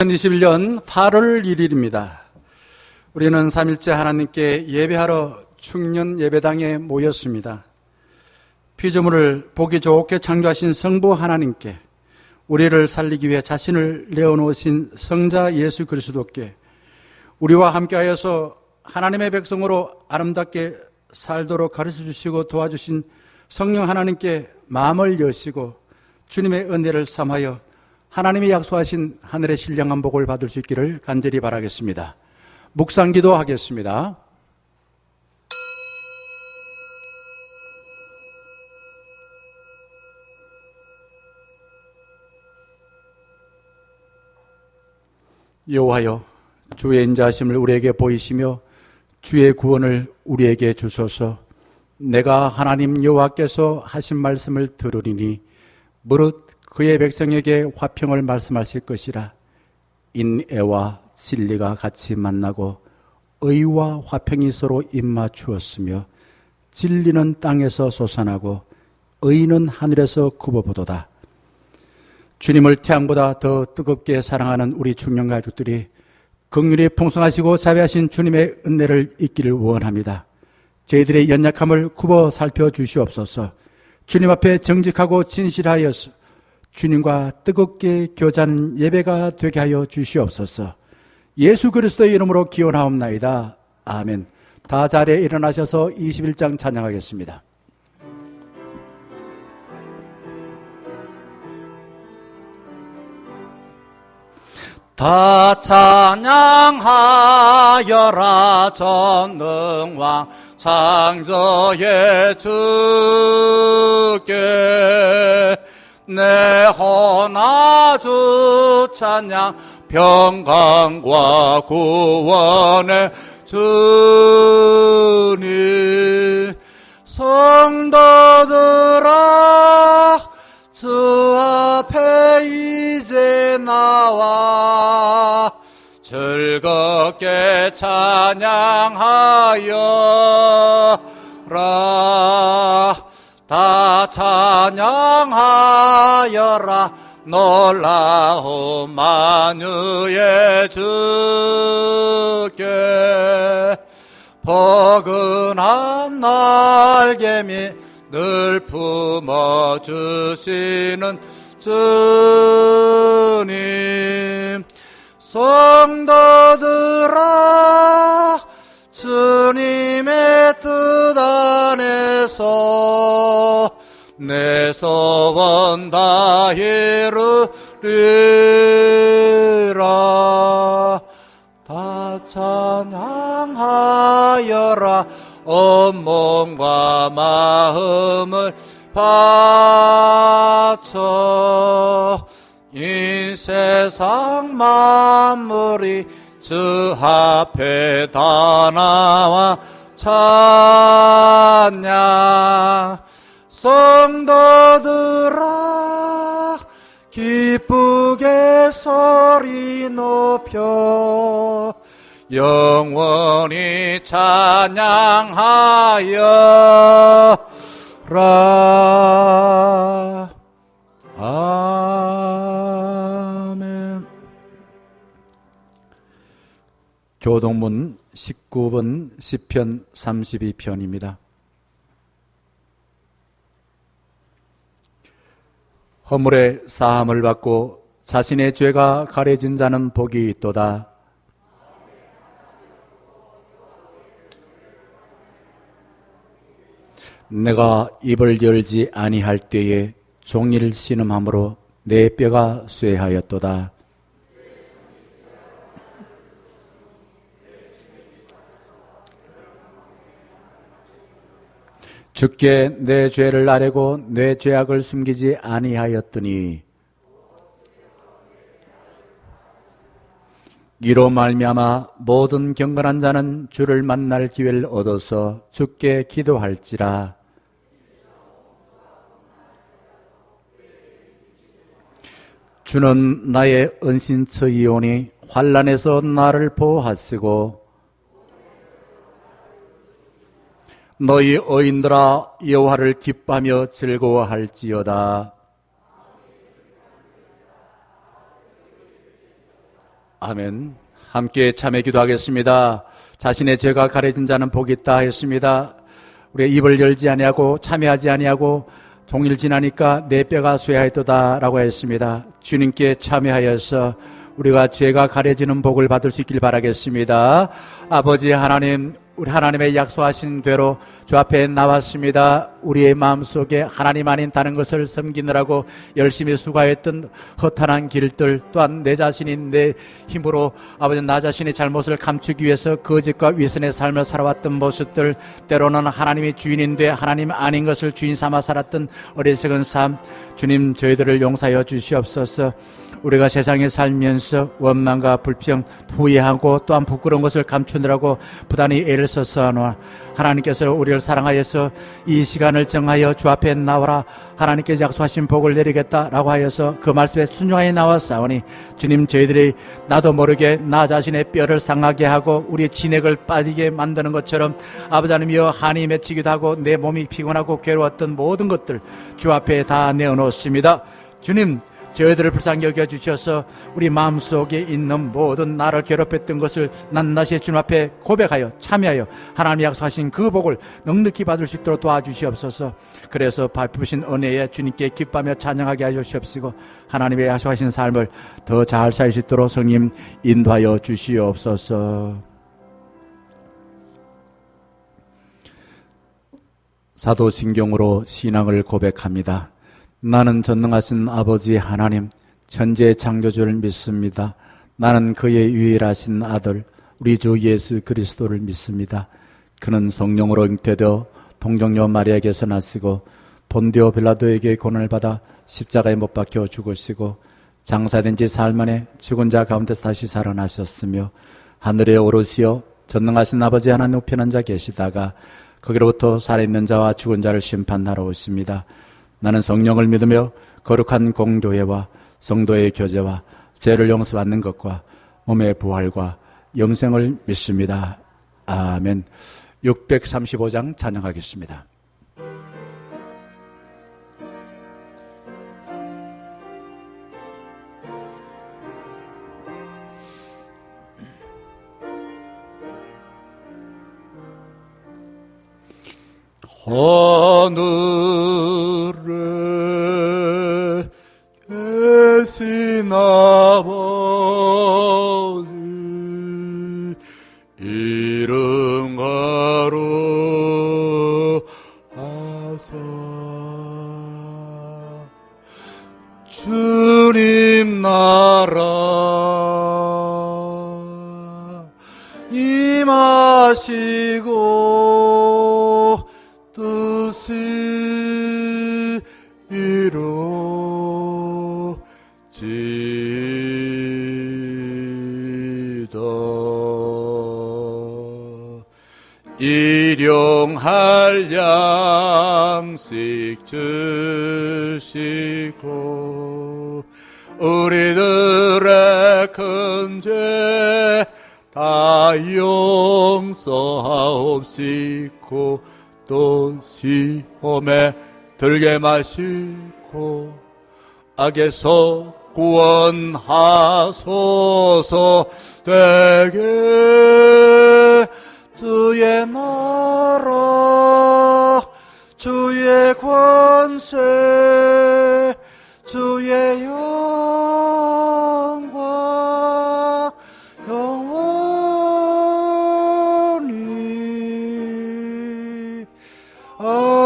2021년 8월 1일입니다. 우리는 3일째 하나님께 예배하러 충년 예배당에 모였습니다. 피조물을 보기 좋게 창조하신 성부 하나님께, 우리를 살리기 위해 자신을 내어놓으신 성자 예수 그리스도께, 우리와 함께하여서 하나님의 백성으로 아름답게 살도록 가르쳐주시고 도와주신 성령 하나님께 마음을 여시고 주님의 은혜를 삼하여 하나님이 약속하신 하늘의 신령한 복을 받을 수 있기를 간절히 바라겠습니다. 묵상 기도하겠습니다. 여호와여, 주의 인자하심을 우리에게 보이시며 주의 구원을 우리에게 주소서. 내가 하나님 여호와께서 하신 말씀을 들으리니 무릇 그의 백성에게 화평을 말씀하실 것이라. 인애와 진리가 같이 만나고 의와 화평이 서로 입맞추었으며 진리는 땅에서 솟아나고 의는 하늘에서 굽어보도다. 주님을 태양보다 더 뜨겁게 사랑하는 우리 중년 가족들이 긍휼이 풍성하시고 자비하신 주님의 은혜를 잊기를 원합니다. 저희들의 연약함을 굽어 살펴주시옵소서. 주님 앞에 정직하고 진실하여서 주님과 뜨겁게 교제하는 예배가 되게 하여 주시옵소서. 예수 그리스도의 이름으로 기원하옵나이다. 아멘. 다 자리에 일어나셔서 21장 찬양하겠습니다. 다 찬양하여라 전능왕 창조의 주께, 내 헌아주 찬양 평강과 구원의 주님. 성도들아, 주 앞에 이제 나와 즐겁게 찬양하여라. 다 찬양하여라. 놀라운 만유의 주께, 포근한 날개미 늘 품어주시는 주님. 성도들아, 주님의 뜻 안에서 내 소원 다 이루리라. 다 찬양하여라. 온 몸과 마음을 바쳐 이 세상 만물이 주 앞에 다 나와 찬양. 성도들아, 기쁘게 소리 높여 영원히 찬양하여라. 아멘. 교동문 19번 시편 32편입니다. 허물의 사함을 받고 자신의 죄가 가려진 자는 복이 있도다. 내가 입을 열지 아니할 때에 종일 신음함으로 내 뼈가 쇠하였도다. 주께 내 죄를 아뢰고 내 죄악을 숨기지 아니하였더니, 이로 말미암아 모든 경건한 자는 주를 만날 기회를 얻어서 주께 기도할지라. 주는 나의 은신처이오니 환난에서 나를 보호하시고, 너희 어인들아 여호와를 기뻐하며 즐거워할지어다. 아멘. 함께 참여 기도하겠습니다. 자신의 죄가 가려진 자는 복이 있다 했습니다. 우리가 입을 열지 아니하고 참여하지 아니하고 종일 지나니까 내 뼈가 쇠하였도다 라고 했습니다. 주님께 참여하여서 우리가 죄가 가려지는 복을 받을 수 있길 바라겠습니다. 아버지 하나님, 우리 하나님의 약속하신 대로 주 앞에 나왔습니다. 우리의 마음속에 하나님 아닌 다른 것을 섬기느라고 열심히 수고했던 허탄한 길들, 또한 내 자신인 내 힘으로 아버지 나 자신의 잘못을 감추기 위해서 거짓과 위선의 삶을 살아왔던 모습들, 때로는 하나님이 주인인데 하나님 아닌 것을 주인 삼아 살았던 어리석은 삶, 주님 저희들을 용서하여 주시옵소서. 우리가 세상에 살면서 원망과 불평, 후회하고 또한 부끄러운 것을 감추느라고 부단히 애를 써서 하노라. 하나님께서 우리를 사랑하여서 이 시간을 정하여 주 앞에 나오라, 하나님께 약속하신 복을 내리겠다라고 하여서 그 말씀에 순종하여 나왔사오니 주님, 저희들이 나도 모르게 나 자신의 뼈를 상하게 하고 우리의 진액을 빠지게 만드는 것처럼 아버지 하나님이여 한이 맺히기도 하고 내 몸이 피곤하고 괴로웠던 모든 것들 주 앞에 다 내어놓습니다. 주님, 저희들을 불쌍히 여겨주셔서 우리 마음속에 있는 모든 나를 괴롭혔던 것을 낱낱이 주님 앞에 고백하여 참여하여 하나님이 약속하신 그 복을 넉넉히 받을 수 있도록 도와주시옵소서. 그래서 베푸신 은혜에 주님께 기뻐하며 찬양하게 하여 주시옵시고 하나님의 약속하신 삶을 더 잘 살 수 있도록 성님 인도하여 주시옵소서. 사도신경으로 신앙을 고백합니다. 나는 전능하신 아버지 하나님, 천지의 창조주를 믿습니다. 나는 그의 유일하신 아들, 우리 주 예수 그리스도를 믿습니다. 그는 성령으로 잉태되어 동정녀 마리아에게서 나시고 본디오 빌라도에게 고난을 받아 십자가에 못 박혀 죽으시고 장사된 지 사흘 만에 죽은 자 가운데서 다시 살아나셨으며 하늘에 오르시어 전능하신 아버지 하나님 우편에 앉아 계시다가 거기로부터 살아있는 자와 죽은 자를 심판하러 오십니다. 나는 성령을 믿으며 거룩한 공교회와 성도의 교제와 죄를 용서받는 것과 몸의 부활과 영생을 믿습니다. 아멘. 635장 찬양하겠습니다. 하늘에 계신 아버지 이름 거룩하사 주님 나라 임하시고 뜻이 이루어지다. 일용할 양식 주시고 우리들의 큰 죄 다 용서하옵시고 또 시험에 들게 마시고 악에서 구원하소서. 되게 주의 나라 주의 권세 주의 영광 영원히 아멘.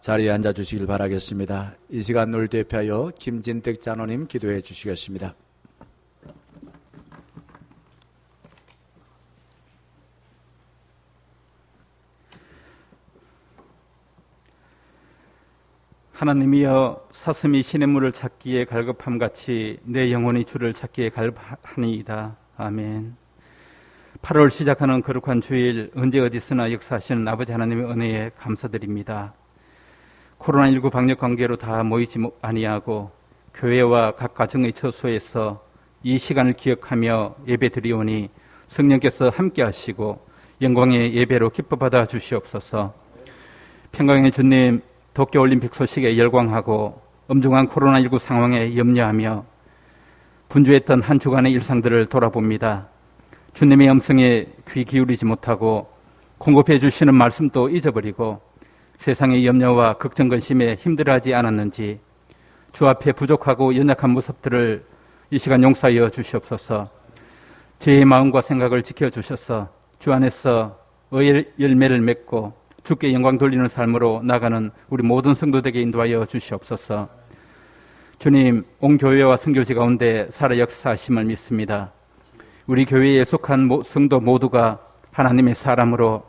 자리에 앉아주시길 바라겠습니다. 이 시간 늘 대표하여 김진택 장로님 기도해 주시겠습니다. 하나님이여, 사슴이 시냇물을 찾기에 갈급함같이 내 영혼이 주를 찾기에 갈급하니이다. 아멘. 8월 시작하는 거룩한 주일, 언제 어디서나 역사하시는 아버지 하나님의 은혜에 감사드립니다. 코로나19 방역 관계로 다 모이지 아니하고 교회와 각 가정의 처소에서 이 시간을 기억하며 예배 드리오니 성령께서 함께 하시고 영광의 예배로 기뻐 받아 주시옵소서. 평강의 주님, 도쿄올림픽 소식에 열광하고 엄중한 코로나19 상황에 염려하며 분주했던 한 주간의 일상들을 돌아봅니다. 주님의 음성에 귀 기울이지 못하고 공급해 주시는 말씀도 잊어버리고 세상의 염려와 걱정 근심에 힘들어하지 않았는지 주 앞에 부족하고 연약한 모습들을 이 시간 용서하여 주시옵소서. 제 마음과 생각을 지켜주셔서 주 안에서 의의 열매를 맺고 주께 영광 돌리는 삶으로 나가는 우리 모든 성도들에게 인도하여 주시옵소서. 주님, 온 교회와 선교지 가운데 살아 역사하심을 믿습니다. 우리 교회에 속한 성도 모두가 하나님의 사람으로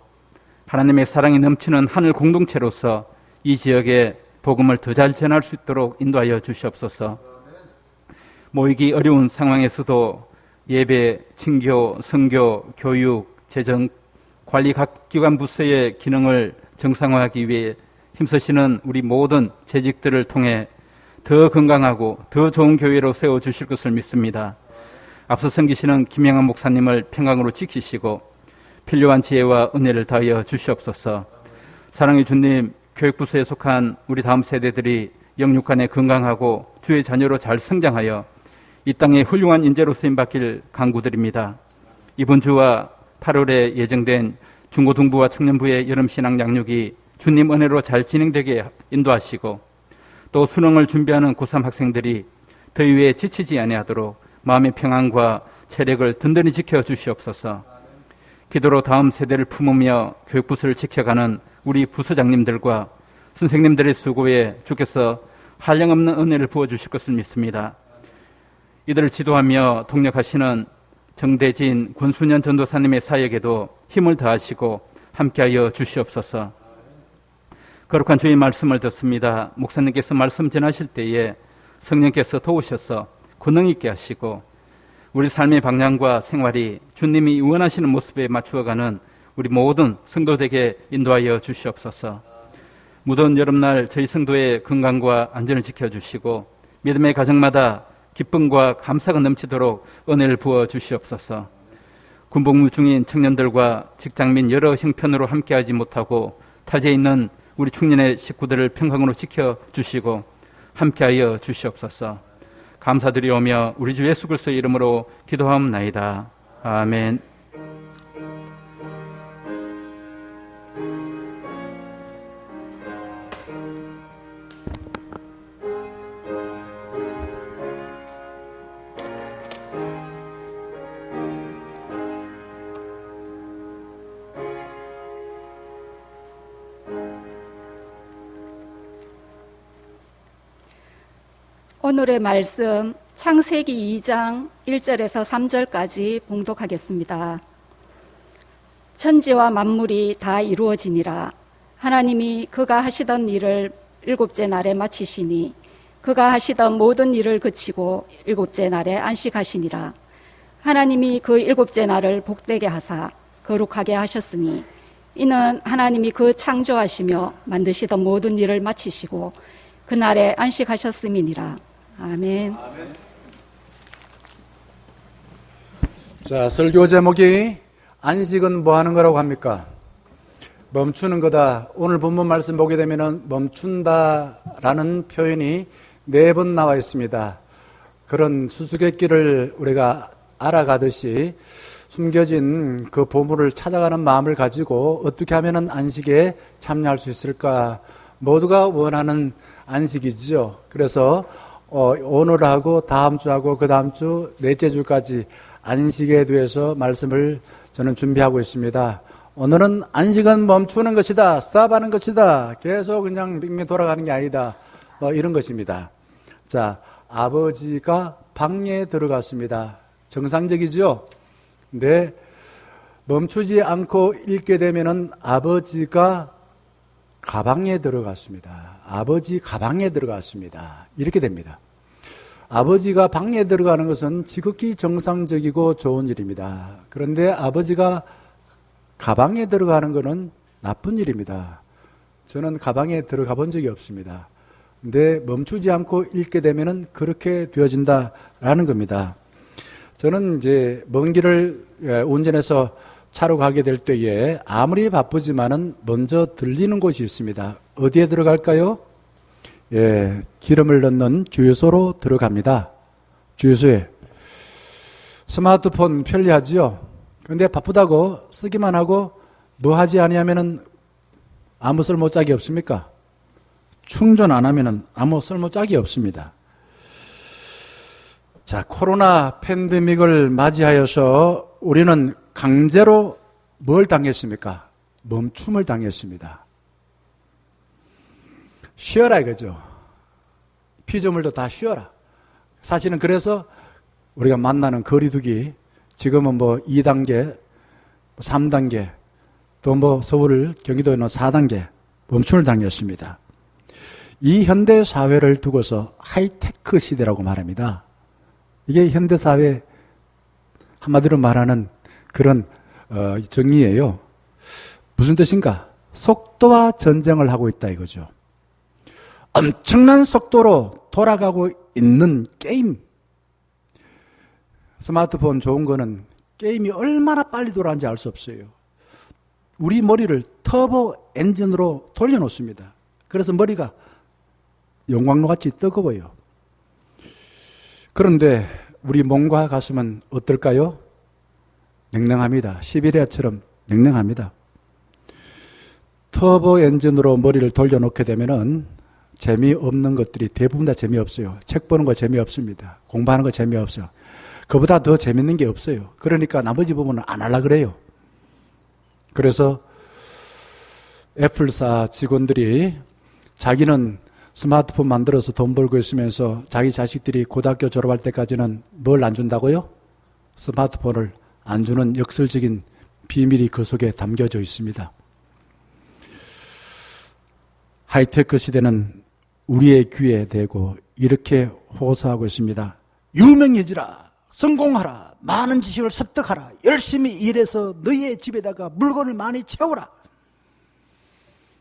하나님의 사랑이 넘치는 하늘 공동체로서 이 지역에 복음을 더 잘 전할 수 있도록 인도하여 주시옵소서. 모이기 어려운 상황에서도 예배, 친교, 선교, 교육, 재정, 관리 각 기관 부서의 기능을 정상화하기 위해 힘쓰시는 우리 모든 재직들을 통해 더 건강하고 더 좋은 교회로 세워주실 것을 믿습니다. 앞서 섬기시는 김영환 목사님을 평강으로 지키시고 필요한 지혜와 은혜를 다하여 주시옵소서. 사랑의 주님, 교육부서에 속한 우리 다음 세대들이 영육간에 건강하고 주의 자녀로 잘 성장하여 이 땅에 훌륭한 인재로 쓰임받길 간구드립니다. 이번 주와 8월에 예정된 중고등부와 청년부의 여름신앙 양육이 주님 은혜로 잘 진행되게 인도하시고 또 수능을 준비하는 고3 학생들이 더위에 지치지 아니하도록 마음의 평안과 체력을 든든히 지켜주시옵소서. 기도로 다음 세대를 품으며 교육부서를 지켜가는 우리 부서장님들과 선생님들의 수고에 주께서 한량없는 은혜를 부어주실 것을 믿습니다. 이들을 지도하며 동력하시는 정대진, 권순현 전도사님의 사역에도 힘을 더하시고 함께하여 주시옵소서. 거룩한 주의 말씀을 듣습니다. 목사님께서 말씀 전하실 때에 성령께서 도우셔서 권능 있게 하시고 우리 삶의 방향과 생활이 주님이 원하시는 모습에 맞추어가는 우리 모든 성도들에게 인도하여 주시옵소서. 무더운 여름날 저희 성도의 건강과 안전을 지켜주시고 믿음의 가정마다 기쁨과 감사가 넘치도록 은혜를 부어 주시옵소서. 군복무 중인 청년들과 직장 및 여러 형편으로 함께하지 못하고 타지에 있는 우리 충년의 식구들을 평강으로 지켜주시고 함께하여 주시옵소서. 감사드리오며 우리 주 예수 그리스도의 이름으로 기도하옵나이다. 아멘. 오늘의 말씀 창세기 2장 1절에서 3절까지 봉독하겠습니다. 천지와 만물이 다 이루어지니라. 하나님이 그가 하시던 일을 일곱째 날에 마치시니 그가 하시던 모든 일을 그치고 일곱째 날에 안식하시니라. 하나님이 그 일곱째 날을 복되게 하사 거룩하게 하셨으니 이는 하나님이 그 창조하시며 만드시던 모든 일을 마치시고 그날에 안식하셨음이니라. 아멘. 자, 설교 제목이 안식은 뭐 하는 거라고 합니까? 멈추는 거다. 오늘 본문 말씀 보게 되면은 멈춘다라는 표현이 4번 나와 있습니다. 그런 수수께끼를 우리가 알아가듯이 숨겨진 그 보물을 찾아가는 마음을 가지고 어떻게 하면은 안식에 참여할 수 있을까? 모두가 원하는 안식이죠. 그래서 오늘하고 다음 주하고 그 다음 주 넷째 주까지 안식에 대해서 말씀을 저는 준비하고 있습니다. 오늘은 안식은 멈추는 것이다. 스탑하는 것이다. 계속 그냥 빙빙 돌아가는 게 아니다. 이런 것입니다. 자, 아버지가 방에 들어갔습니다. 정상적이죠? 근데 멈추지 않고 읽게 되면은 아버지가 가방에 들어갔습니다. 아버지 가방에 들어갔습니다. 이렇게 됩니다. 아버지가 방에 들어가는 것은 지극히 정상적이고 좋은 일입니다. 그런데 아버지가 가방에 들어가는 것은 나쁜 일입니다. 저는 가방에 들어가 본 적이 없습니다. 근데 멈추지 않고 읽게 되면은 그렇게 되어진다라는 겁니다. 저는 이제 먼 길을 운전해서 차로 가게 될 때에 아무리 바쁘지만은 먼저 들리는 곳이 있습니다. 어디에 들어갈까요? 예, 기름을 넣는 주유소로 들어갑니다. 주유소에. 스마트폰 편리하지요? 근데 바쁘다고 쓰기만 하고 뭐 하지 아니하면은 아무 쓸모짝이 없습니까? 충전 안 하면은 아무 쓸모짝이 없습니다. 자, 코로나 팬데믹을 맞이하여서 우리는 강제로 뭘 당했습니까? 멈춤을 당했습니다. 쉬어라 이거죠. 피조물도 다 쉬어라. 사실은 그래서 우리가 만나는 거리두기 지금은 뭐 2단계, 3단계, 또 뭐 서울, 경기도에는 4단계 멈춤을 당했습니다. 이 현대 사회를 두고서 하이테크 시대라고 말합니다. 이게 현대 사회 한마디로 말하는 그런 정의예요. 무슨 뜻인가? 속도와 전쟁을 하고 있다 이거죠. 엄청난 속도로 돌아가고 있는 게임. 스마트폰 좋은 거는 게임이 얼마나 빨리 돌아가는지 알 수 없어요. 우리 머리를 터보 엔진으로 돌려놓습니다. 그래서 머리가 용광로같이 뜨거워요. 그런데 우리 몸과 가슴은 어떨까요? 냉랭합니다. 시베리아처럼 냉랭합니다. 터보 엔진으로 머리를 돌려놓게 되면은 재미없는 것들이 대부분 다 재미없어요. 책 보는 거 재미없습니다. 공부하는 거 재미없어요. 그보다 더 재밌는 게 없어요. 그러니까 나머지 부분은 안 하려고 그래요. 그래서 애플사 직원들이 자기는 스마트폰 만들어서 돈 벌고 있으면서 자기 자식들이 고등학교 졸업할 때까지는 뭘 안 준다고요? 스마트폰을 안 주는 역설적인 비밀이 그 속에 담겨져 있습니다. 하이테크 시대는 우리의 귀에 대고 이렇게 호소하고 있습니다. 유명해지라, 성공하라, 많은 지식을 습득하라, 열심히 일해서 너희의 집에다가 물건을 많이 채워라.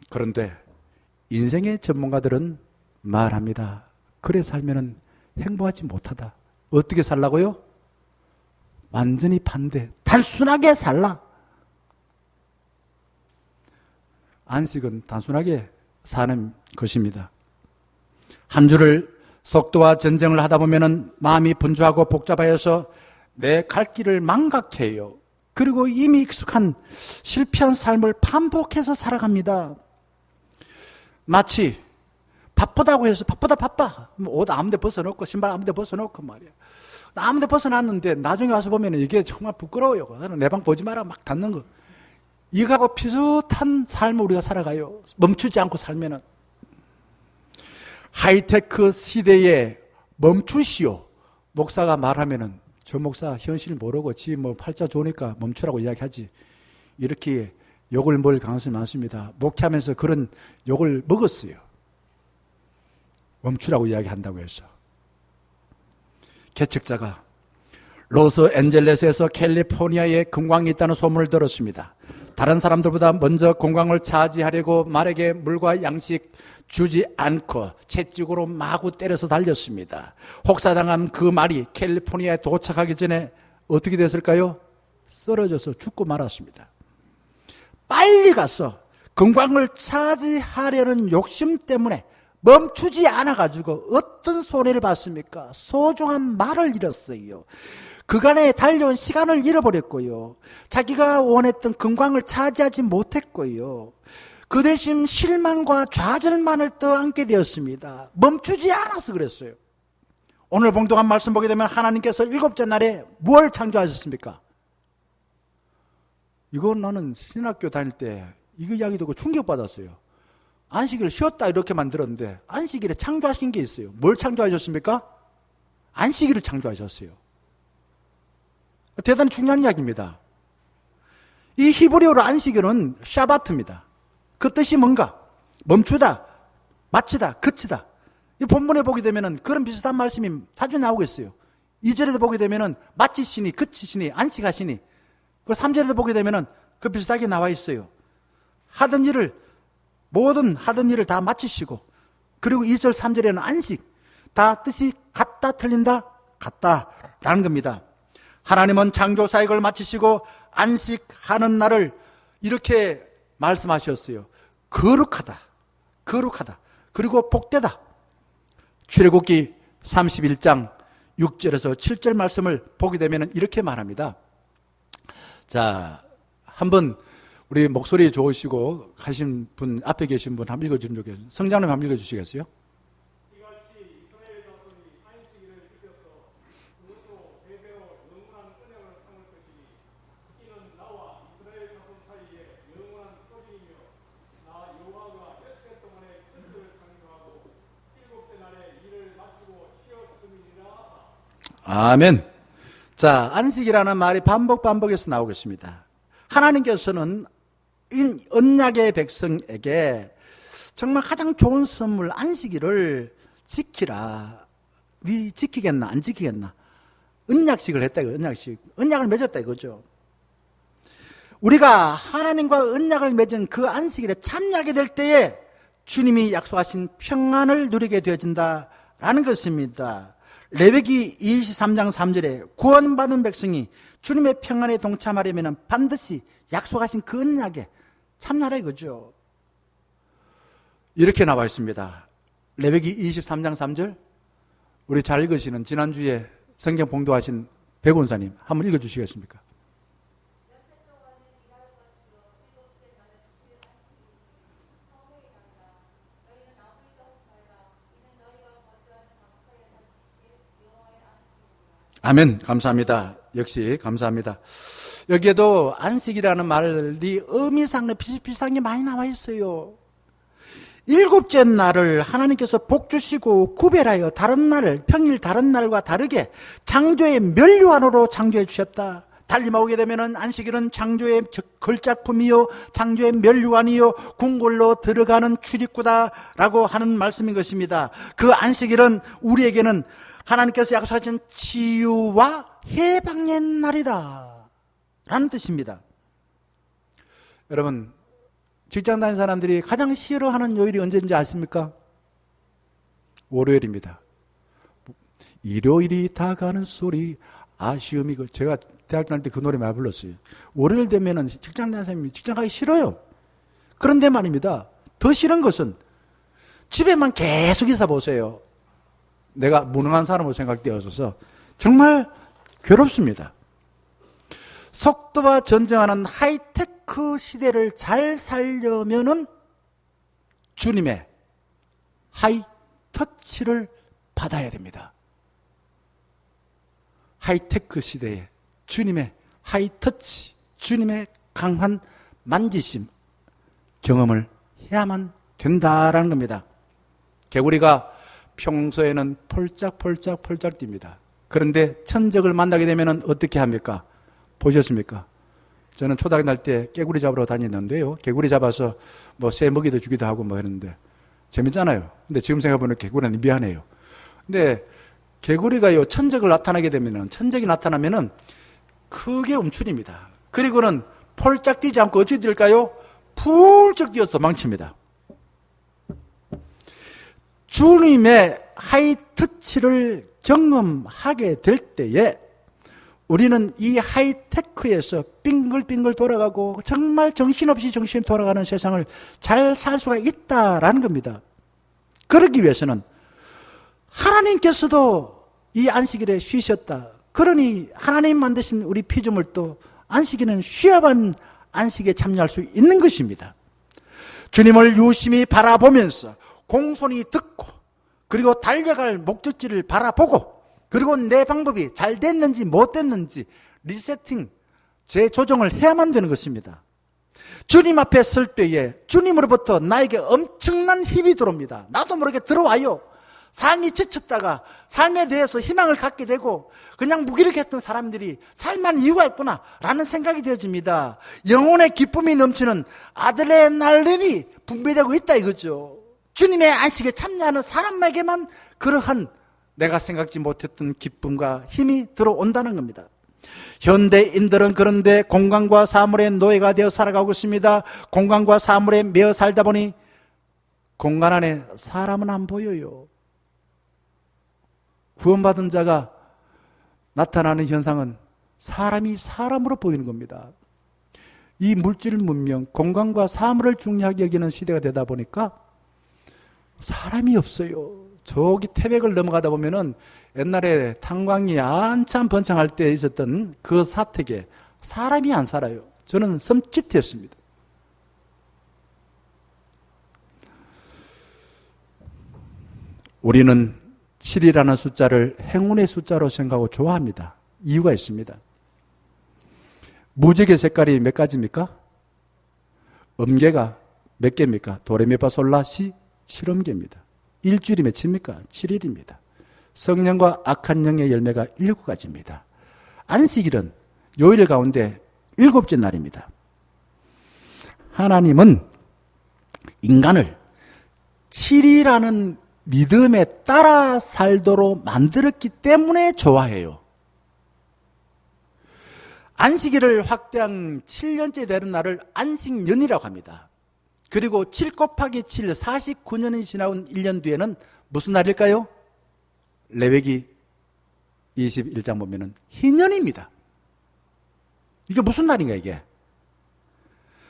그런데 인생의 전문가들은 말합니다. 그래 살면은 행복하지 못하다. 어떻게 살라고요? 완전히 반대. 단순하게 살라. 안식은 단순하게 사는 것입니다. 한 주를 속도와 전쟁을 하다 보면은 마음이 분주하고 복잡하여서 내 갈 길을 망각해요. 그리고 이미 익숙한 실패한 삶을 반복해서 살아갑니다. 마치 바쁘다고 해서 바빠. 옷 아무데 벗어놓고 신발 아무데 벗어놓고 말이야. 아무데 벗어놨는데 나중에 와서 보면 이게 정말 부끄러워요. 내 방 보지 마라 막 닫는 거. 이거하고 비슷한 삶을 우리가 살아가요. 멈추지 않고 살면은. 하이테크 시대에 멈추시오. 목사가 말하면은 저 목사 현실 모르고 지 뭐 팔자 좋으니까 멈추라고 이야기하지. 이렇게 욕을 먹을 가능성이 많습니다. 목회하면서 그런 욕을 먹었어요. 멈추라고 이야기한다고 해서. 개척자가 로스앤젤레스에서 캘리포니아에 금광이 있다는 소문을 들었습니다. 다른 사람들보다 먼저 금광을 차지하려고 말에게 물과 양식 주지 않고 채찍으로 마구 때려서 달렸습니다. 혹사당한 그 말이 캘리포니아에 도착하기 전에 어떻게 됐을까요? 쓰러져서 죽고 말았습니다. 빨리 가서 금광을 차지하려는 욕심 때문에 멈추지 않아가지고 어떤 손해를 봤습니까? 소중한 말을 잃었어요. 그간에 달려온 시간을 잃어버렸고요. 자기가 원했던 금광을 차지하지 못했고요. 그 대신 실망과 좌절만을 떠안게 되었습니다. 멈추지 않아서 그랬어요. 오늘 봉독한 말씀 보게 되면 하나님께서 7째 날에 뭘 창조하셨습니까? 이건 나는 신학교 다닐 때 이거 이야기 듣고 충격받았어요. 안식일을 쉬었다 이렇게만 들었는데 안식일에 창조하신 게 있어요. 뭘 창조하셨습니까? 안식일을 창조하셨어요. 대단히 중요한 이야기입니다. 이 히브리어로 안식일은 샤바트입니다. 그 뜻이 뭔가? 멈추다, 마치다, 그치다. 이 본문에 보게 되면 그런 비슷한 말씀이 자주 나오고 있어요. 2절에도 보게 되면 마치시니, 그치시니, 안식하시니. 그리고 3절에도 보게 되면 그 비슷하게 나와 있어요. 모든 하던 일을 다 마치시고, 그리고 2절, 3절에는 안식. 다 뜻이 같다, 틀린다, 같다라는 겁니다. 하나님은 창조 사역을 마치시고 안식하는 날을 이렇게 말씀하셨어요. 거룩하다, 거룩하다, 그리고 복되다. 출애굽기 31장 6절에서 7절 말씀을 보게 되면 이렇게 말합니다. 자, 한번 우리 목소리 좋으시고 하신 분, 앞에 계신 분 한번 읽어주시면 좋겠어요. 성장님 한번 읽어주시겠어요? 아멘. 자, 안식이라는 말이 반복해서 나오겠습니다. 하나님께서는 언약의 백성에게 정말 가장 좋은 선물 안식일을 지키라. 네 지키겠나 안 지키겠나? 언약식을 했다 이거. 언약을 맺었다 이거죠. 우리가 하나님과 언약을 맺은 그 안식일에 참여하게 될 때에 주님이 약속하신 평안을 누리게 되어진다라는 것입니다. 레위기 23장 3절에 구원받은 백성이 주님의 평안에 동참하려면 반드시 약속하신 그 언약에 참여하라 이거죠. 이렇게 나와 있습니다. 레위기 23장 3절, 우리 잘 읽으시는 지난주에 성경 봉독하신 백원사님 한번 읽어주시겠습니까? 아멘. 감사합니다. 역시 감사합니다. 여기에도 안식이라는 말이 의미상으로 비슷비슷한 게 많이 나와 있어요. 일곱째 날을 하나님께서 복 주시고 구별하여 다른 날을, 평일 다른 날과 다르게 창조의 면류관으로 창조해 주셨다. 달리 말하게 되면 안식일은 창조의 걸작품이요 창조의 면류관이요 궁궐로 들어가는 출입구다라고 하는 말씀인 것입니다. 그 안식일은 우리에게는 하나님께서 약속하신 치유와 해방의 날이다 라는 뜻입니다. 여러분, 직장 다니는 사람들이 가장 싫어하는 요일이 언제인지 아십니까? 월요일입니다. 일요일이 다가는 소리 아쉬움이고, 제가 대학 다닐 때 그 노래 많이 불렀어요. 월요일 되면은 직장 다니는 사람이 직장 가기 싫어요. 그런데 말입니다, 더 싫은 것은 집에만 계속 있어 보세요. 내가 무능한 사람으로 생각되어서 정말 괴롭습니다. 속도와 전쟁하는 하이테크 시대를 잘 살려면은 주님의 하이터치를 받아야 됩니다. 하이테크 시대에 주님의 하이터치, 주님의 강한 만지심 경험을 해야만 된다라는 겁니다. 개구리가 평소에는 폴짝폴짝 뜁니다. 그런데 천적을 만나게 되면 어떻게 합니까? 보셨습니까? 저는 초등학교 날 때 개구리 잡으러 다녔는데요. 개구리 잡아서 뭐 새 먹이도 주기도 하고 뭐 했는데 재밌잖아요. 근데 지금 생각해보면 개구리는 미안해요. 근데 개구리가요, 천적을 나타나게 되면은, 천적이 나타나면은 크게 움츠립니다. 그리고는 폴짝 뛰지 않고 어찌 뛸까요? 풀쩍 뛰어서 도망칩니다. 주님의 하이터치를 경험하게 될 때에 우리는 이 하이테크에서 빙글빙글 돌아가고 정말 정신없이 돌아가는 세상을 잘 살 수가 있다라는 겁니다. 그러기 위해서는 하나님께서도 이 안식일에 쉬셨다. 그러니 하나님 만드신 우리 피조물도 안식일은 쉬어만 안식에 참여할 수 있는 것입니다. 주님을 유심히 바라보면서 공손히 듣고, 그리고 달려갈 목적지를 바라보고, 그리고 내 방법이 잘 됐는지 못 됐는지 리세팅, 재조정을 해야만 되는 것입니다. 주님 앞에 설 때에 주님으로부터 나에게 엄청난 힘이 들어옵니다. 나도 모르게 들어와요. 삶이 지쳤다가 삶에 대해서 희망을 갖게 되고 그냥 무기력했던 사람들이 살만 이유가 있구나 라는 생각이 되어집니다. 영혼의 기쁨이 넘치는 아드레날린이 분비되고 있다 이거죠. 주님의 안식에 참여하는 사람에게만 그러한 내가 생각지 못했던 기쁨과 힘이 들어온다는 겁니다. 현대인들은 그런데 공간과 사물의 노예가 되어 살아가고 있습니다. 공간과 사물에 매어 살다 보니 공간 안에 사람은 안 보여요. 구원받은 자가 나타나는 현상은 사람이 사람으로 보이는 겁니다. 이 물질 문명, 공간과 사물을 중요하게 여기는 시대가 되다 보니까 사람이 없어요. 저기 태백을 넘어가다 보면은 옛날에 탄광이 한참 번창할 때 있었던 그 사택에 사람이 안 살아요. 저는 섬찟했습니다. 우리는 7이라는 숫자를 행운의 숫자로 생각하고 좋아합니다. 이유가 있습니다. 무지개 색깔이 몇 가지입니까? 음계가 몇 개입니까? 도레미파솔라시 7음계입니다. 일주일이 며칠입니까? 7일입니다. 성령과 악한 영의 열매가 7가지입니다. 안식일은 요일 가운데 7째 날입니다. 하나님은 인간을 7이라는 믿음에 따라 살도록 만들었기 때문에 좋아해요. 안식일을 확대한 7년째 되는 날을 안식년이라고 합니다. 그리고 7 곱하기 7, 49년이 지나온 1년 뒤에는 무슨 날일까요? 레위기 21장 보면은 희년입니다. 이게 무슨 날인가 이게?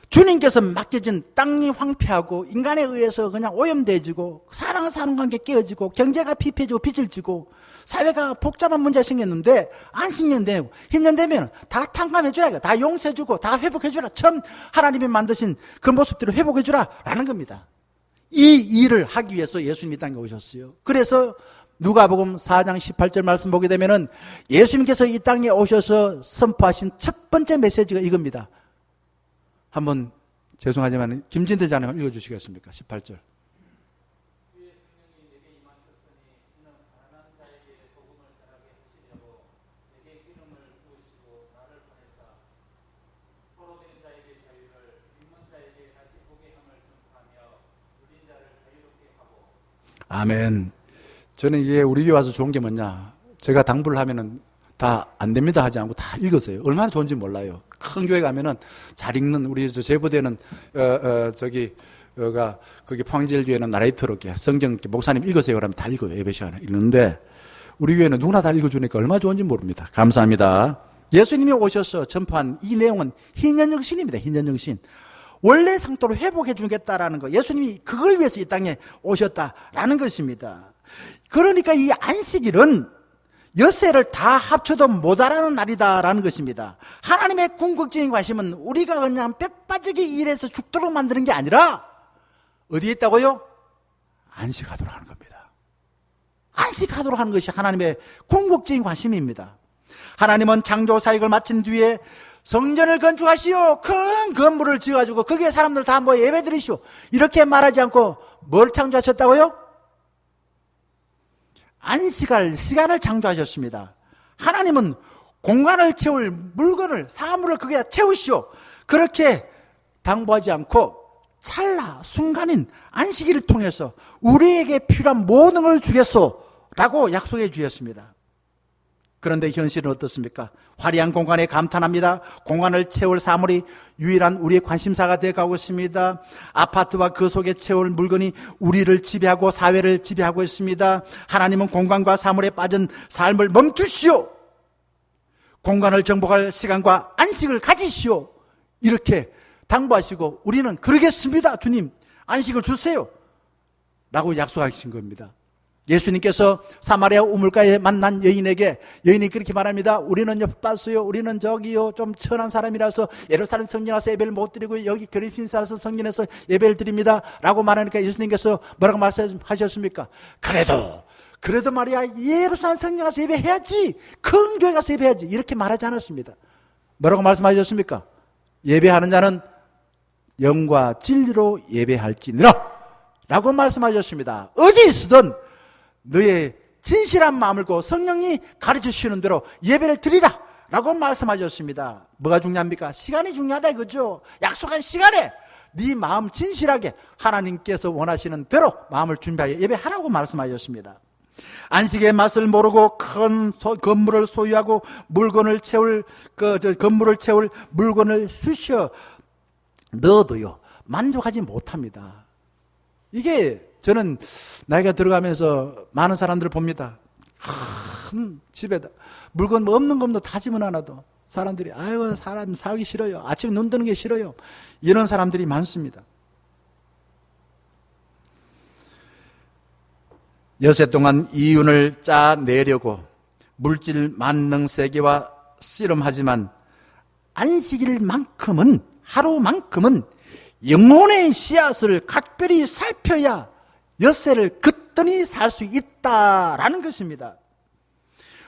주님께서 맡겨진 땅이 황폐하고 인간에 의해서 그냥 오염돼지고 사랑을 사는 관계 깨어지고 경제가 피폐해지고 빚을 지고 사회가 복잡한 문제가 생겼는데 안식년 되고 희년 되면 다 탕감해주라, 다 용서해주고 다 회복해주라, 처음 하나님이 만드신 그 모습대로 회복해주라 라는 겁니다. 이 일을 하기 위해서 예수님이 땅에 오셨어요. 그래서 누가복음 4장 18절 말씀 보게 되면은 예수님께서 이 땅에 오셔서 선포하신 첫 번째 메시지가 이겁니다. 한번 죄송하지만 김진대 자님 읽어주시겠습니까? 18절. 아멘. 저는 이게 우리 교회 와서 좋은 게 뭐냐, 제가 당부를 하면은 다 안 됩니다 하지 않고 다 읽었어요. 얼마나 좋은지 몰라요. 큰 교회 가면은 잘 읽는, 우리 제부대는 거기 포항제일교회는 나레이터로 이렇게 성경 이렇게 목사님 읽으세요 그러면 다 읽어요. 예배 시간에 읽는데 우리 교회는 누구나 다 읽어주니까 얼마나 좋은지 모릅니다. 감사합니다. 예수님이 오셔서 전파한 이 내용은 희년정신입니다. 희년정신. 원래 상태로 회복해 주겠다라는 거, 예수님이 그걸 위해서 이 땅에 오셨다라는 것입니다. 그러니까 이 안식일은 엿새를 다 합쳐도 모자라는 날이다라는 것입니다. 하나님의 궁극적인 관심은 우리가 그냥 뼈 빠지게 일해서 죽도록 만드는 게 아니라 어디에 있다고요? 안식하도록 하는 겁니다. 안식하도록 하는 것이 하나님의 궁극적인 관심입니다. 하나님은 창조 사역을 마친 뒤에 성전을 건축하시오, 큰 건물을 지어가지고 거기에 사람들 다 모여 예배 드리시오, 이렇게 말하지 않고 뭘 창조하셨다고요? 안식할 시간을 창조하셨습니다. 하나님은 공간을 채울 물건을, 사물을 거기에 채우시오, 그렇게 당부하지 않고 찰나 순간인 안식일을 통해서 우리에게 필요한 모든 걸 주겠소 라고 약속해 주셨습니다. 그런데 현실은 어떻습니까? 화려한 공간에 감탄합니다. 공간을 채울 사물이 유일한 우리의 관심사가 되어가고 있습니다. 아파트와 그 속에 채울 물건이 우리를 지배하고 사회를 지배하고 있습니다. 하나님은 공간과 사물에 빠진 삶을 멈추시오, 공간을 정복할 시간과 안식을 가지시오, 이렇게 당부하시고 우리는 그러겠습니다, 주님 안식을 주세요 라고 약속하신 겁니다. 예수님께서 사마리아 우물가에 만난 여인에게, 여인이 그렇게 말합니다. 우리는 봤어요, 우리는 저기요 좀 천한 사람이라서 예루살렘 성전 와서 예배를 못 드리고 여기 그리스도인 살아서 성전에서 예배를 드립니다 라고 말하니까 예수님께서 뭐라고 말씀하셨습니까? 그래도 말이야, 예루살렘 성전 가서 예배해야지, 큰 교회 가서 예배해야지, 이렇게 말하지 않았습니다. 뭐라고 말씀하셨습니까? 예배하는 자는 영과 진리로 예배할지니라 라고 말씀하셨습니다. 어디 있으든 너의 진실한 마음을 고 성령이 가르쳐 주시는 대로 예배를 드리라 라고 말씀하셨습니다. 뭐가 중요합니까? 시간이 중요하다 이거죠. 약속한 시간에 네 마음 진실하게 하나님께서 원하시는 대로 마음을 준비하여 예배하라고 말씀하셨습니다. 안식의 맛을 모르고 큰 건물을 소유하고 물건을 채울 건물을 채울 물건을 쑤셔 넣어도요 만족하지 못합니다. 이게 저는 나이가 들어가면서 많은 사람들을 봅니다. 큰 집에다 물건 뭐 없는 것도 다 집어넣어놔도 사람들이 아유 사람 살기 싫어요. 아침에 눈 뜨는 게 싫어요. 이런 사람들이 많습니다. 여세 동안 이윤을 짜내려고 물질 만능 세계와 씨름하지만 안식일만큼은 하루만큼은 영혼의 씨앗을 각별히 살펴야 엿새를 그뜬히 살 수 있다라는 것입니다.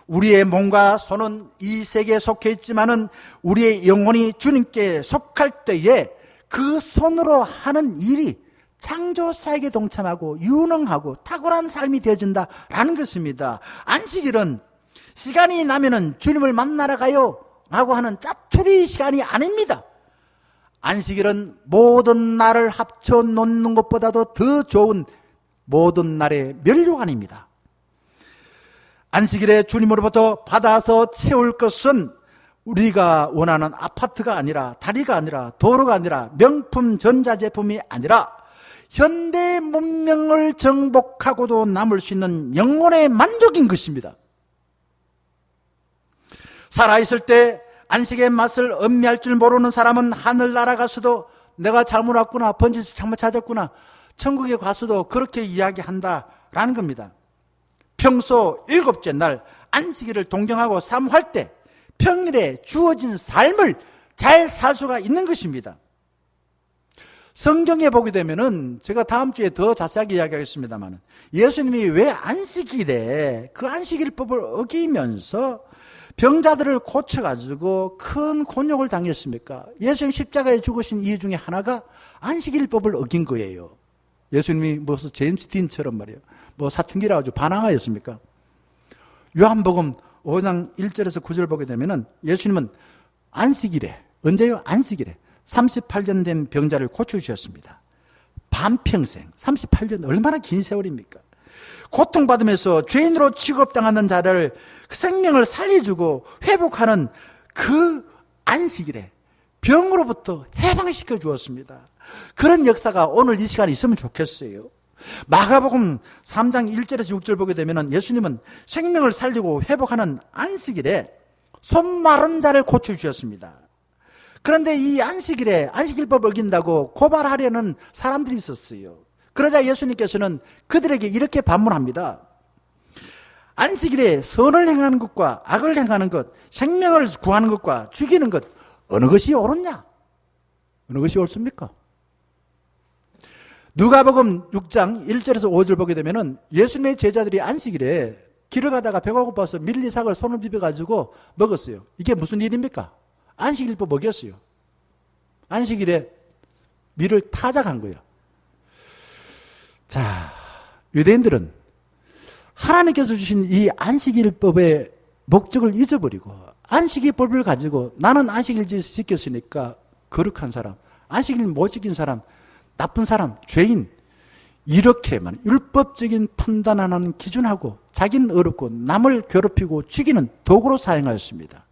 우리의 몸과 손은 이 세계에 속해 있지만은 우리의 영혼이 주님께 속할 때에 그 손으로 하는 일이 창조 사역에 동참하고 유능하고 탁월한 삶이 되어진다라는 것입니다. 안식일은 시간이 나면은 주님을 만나러 가요 라고 하는 짜투리 시간이 아닙니다. 안식일은 모든 날을 합쳐 놓는 것보다도 더 좋은 모든 날의 면류관입니다. 안식일에 주님으로부터 받아서 채울 것은 우리가 원하는 아파트가 아니라 다리가 아니라 도로가 아니라 명품 전자제품이 아니라 현대 문명을 정복하고도 남을 수 있는 영혼의 만족인 것입니다. 살아있을 때 안식의 맛을 음미할 줄 모르는 사람은 하늘 날아가서도 내가 잘못 왔구나, 번지수 잘못 찾았구나, 천국에 가서도 그렇게 이야기한다라는 겁니다. 평소 7째 날 안식일을 동경하고 사모할 때 평일에 주어진 삶을 잘 살 수가 있는 것입니다. 성경에 보게 되면은 제가 다음 주에 더 자세하게 이야기하겠습니다만 예수님이 왜 안식일에 그 안식일법을 어기면서 병자들을 고쳐가지고 큰 곤욕을 당했습니까? 예수님 십자가에 죽으신 이유 중에 하나가 안식일법을 어긴 거예요. 예수님이 무슨 제임스 딘처럼 말이에요. 뭐 사춘기라 가지고 반항하였습니까? 요한복음 5장 1절에서 9절 보게 되면은 예수님은 안식일에, 언제요? 안식일에 38년 된 병자를 고쳐주셨습니다. 반평생, 38년 얼마나 긴 세월입니까? 고통받으면서 죄인으로 취급당하는 자를 생명을 살려주고 회복하는 그 안식일에 병으로부터 해방시켜 주었습니다. 그런 역사가 오늘 이 시간에 있으면 좋겠어요. 마가복음 3장 1절에서 6절 보게 되면 예수님은 생명을 살리고 회복하는 안식일에 손 마른 자를 고쳐주셨습니다. 그런데 이 안식일에 안식일법을 어긴다고 고발하려는 사람들이 있었어요. 그러자 예수님께서는 그들에게 이렇게 반문합니다. 안식일에 선을 행하는 것과 악을 행하는 것, 생명을 구하는 것과 죽이는 것, 어느 것이 옳으냐? 어느 것이 옳습니까? 누가복음 6장 1절에서 5절 보게 되면은 예수님의 제자들이 안식일에 길을 가다가 배가 고파서 밀리삭을 손을 비벼가지고 먹었어요. 이게 무슨 일입니까? 안식일법 먹였어요. 안식일에 밀을 타작한 거예요. 자, 유대인들은 하나님께서 주신 이 안식일법의 목적을 잊어버리고 안식일법을 가지고 나는 안식일 지켰으니까 거룩한 사람, 안식일 못 지킨 사람, 나쁜 사람, 죄인, 이렇게만 율법적인 판단하는 기준하고 자기는 어렵고 남을 괴롭히고 죽이는 도구로 사용하였습니다.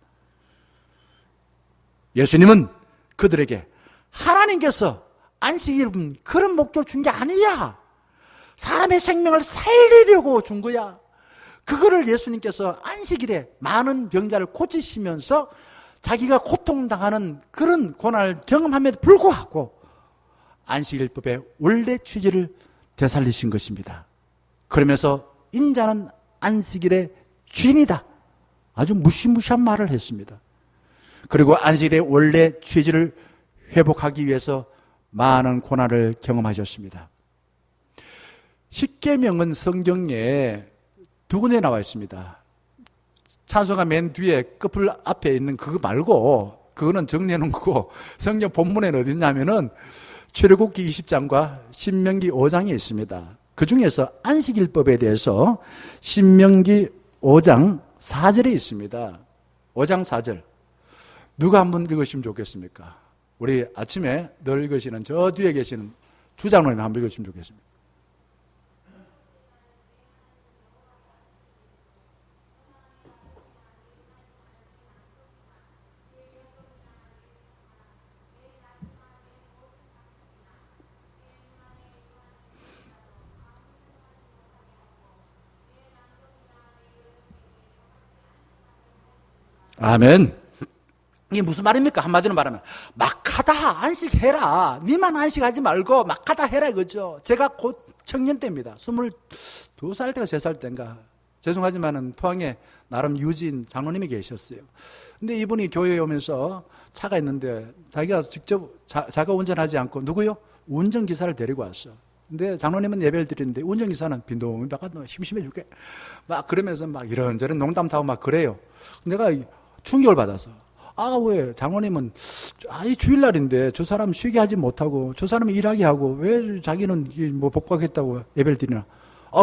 예수님은 그들에게 하나님께서 안식일은 그런 목적을 준 게 아니야. 사람의 생명을 살리려고 준 거야. 그거를 예수님께서 안식일에 많은 병자를 고치시면서 자기가 고통당하는 그런 고난을 경험함에도 불구하고 안식일법의 원래 취지를 되살리신 것입니다. 그러면서 인자는 안식일의 주인이다. 아주 무시무시한 말을 했습니다. 그리고 안식일의 원래 취지를 회복하기 위해서 많은 고난을 경험하셨습니다. 십계명은 성경에 두 군데 나와 있습니다. 찬송가 맨 뒤에 끝을 앞에 있는 그거 말고 그거는 정리해 놓은 거고 성경 본문에는 어디 있냐면은 출애굽기 20장과 신명기 5장에 있습니다. 그 중에서 안식일법에 대해서 신명기 5장 4절에 있습니다. 5장 4절. 누가 한번 읽으시면 좋겠습니까? 우리 아침에 늘 읽으시는 저 뒤에 계시는 주장로님 한번 읽으시면 좋겠습니다. 아멘. 이게 무슨 말입니까? 한마디로 말하면 막하다 안식해라. 니만 안식하지 말고 막하다 해라 이거죠. 제가 곧 청년 때입니다. 22살 때가 3살 때인가. 죄송하지만은 포항에 나름 유진 장로님이 계셨어요. 근데 이분이 교회에 오면서 차가 있는데 자기가 직접 자가 운전하지 않고 누구요? 운전기사를 데리고 왔어. 근데 장로님은 예배를 드리는데 운전기사는 빈둥빈둥 심심해 죽게 막 그러면서 막 이런저런 농담타고 막 그래요. 내가 충격을 받아서 왜 장로님은 이 주일날인데 저 사람 쉬게 하지 못하고 저 사람이 일하게 하고 왜 자기는 뭐 복박했다고 예배를 드리나.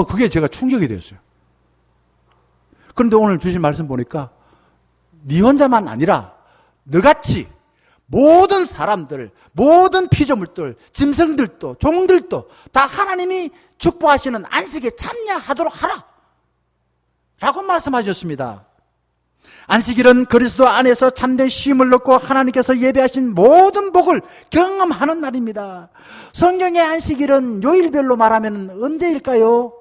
그게 제가 충격이 됐어요. 그런데 오늘 주신 말씀 보니까 네 혼자만 아니라 너같이 모든 사람들, 모든 피조물들, 짐승들도 종들도 다 하나님이 축복하시는 안식에 참여하도록 하라 라고 말씀하셨습니다. 안식일은 그리스도 안에서 참된 쉼을 얻고 하나님께서 예배하신 모든 복을 경험하는 날입니다. 성경의 안식일은 요일별로 말하면 언제일까요?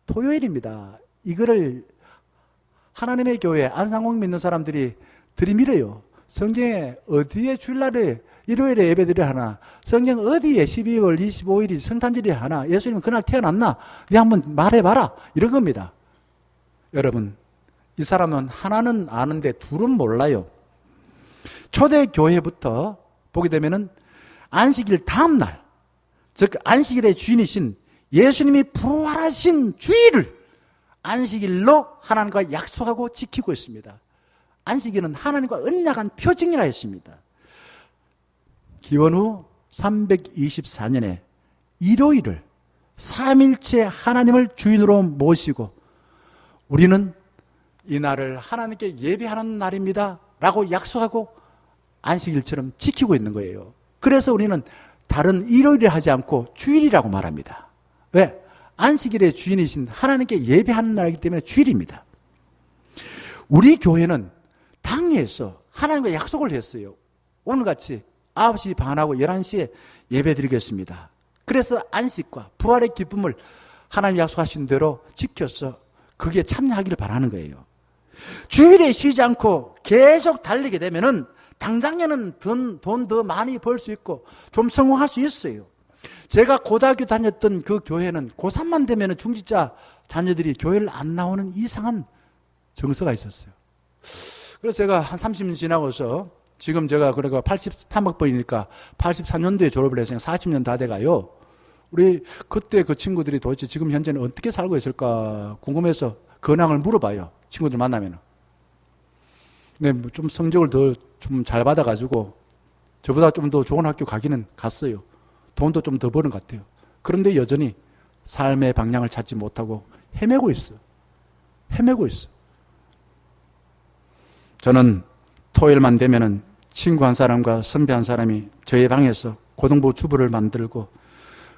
토요일입니다. 이거를 하나님의 교회 안상홍 믿는 사람들이 들이밀어요. 성경에 어디에 주일날에 일요일에 예배드려 하나? 성경 어디에 12월 25일이 성탄절이 하나? 예수님은 그날 태어났나? 네 한번 말해봐라. 이런 겁니다. 여러분, 이 사람은 하나는 아는데 둘은 몰라요. 초대교회부터 보게 되면은 안식일 다음날, 즉 안식일의 주인이신 예수님이 부활하신 주일을 안식일로 하나님과 약속하고 지키고 있습니다. 안식일은 하나님과 언약한 표징이라 했습니다. 기원 후 324년에 일요일을 삼일체 하나님을 주인으로 모시고 우리는 이 날을 하나님께 예배하는 날입니다 라고 약속하고 안식일처럼 지키고 있는 거예요. 그래서 우리는 다른 일요일을 하지 않고 주일이라고 말합니다. 왜? 안식일의 주인이신 하나님께 예배하는 날이기 때문에 주일입니다. 우리 교회는 당회에서 하나님과 약속을 했어요. 오늘같이 9시 반하고 11시에 예배 드리겠습니다. 그래서 안식과 부활의 기쁨을 하나님 약속하신 대로 지켜서 그게 참여하기를 바라는 거예요. 주일에 쉬지 않고 계속 달리게 되면은 당장에는 돈 더 많이 벌 수 있고 좀 성공할 수 있어요. 제가 고등학교 다녔던 그 교회는 고3만 되면 중직자 자녀들이 교회를 안 나오는 이상한 정서가 있었어요. 그래서 제가 한 30년 지나고서 지금 제가 그러니까 83학번이니까 83년도에 졸업을 했으니까 40년 다 돼가요. 우리 그때 그 친구들이 도대체 지금 현재는 어떻게 살고 있을까 궁금해서 근황을 물어봐요. 친구들 만나면. 근데 좀 성적을 더 좀 잘 받아가지고 저보다 좀 더 좋은 학교 가기는 갔어요. 돈도 좀 더 버는 것 같아요. 그런데 여전히 삶의 방향을 찾지 못하고 헤매고 있어. 헤매고 있어. 저는 토요일만 되면은 친구 한 사람과 선배 한 사람이 저희 방에서 고등부 주부를 만들고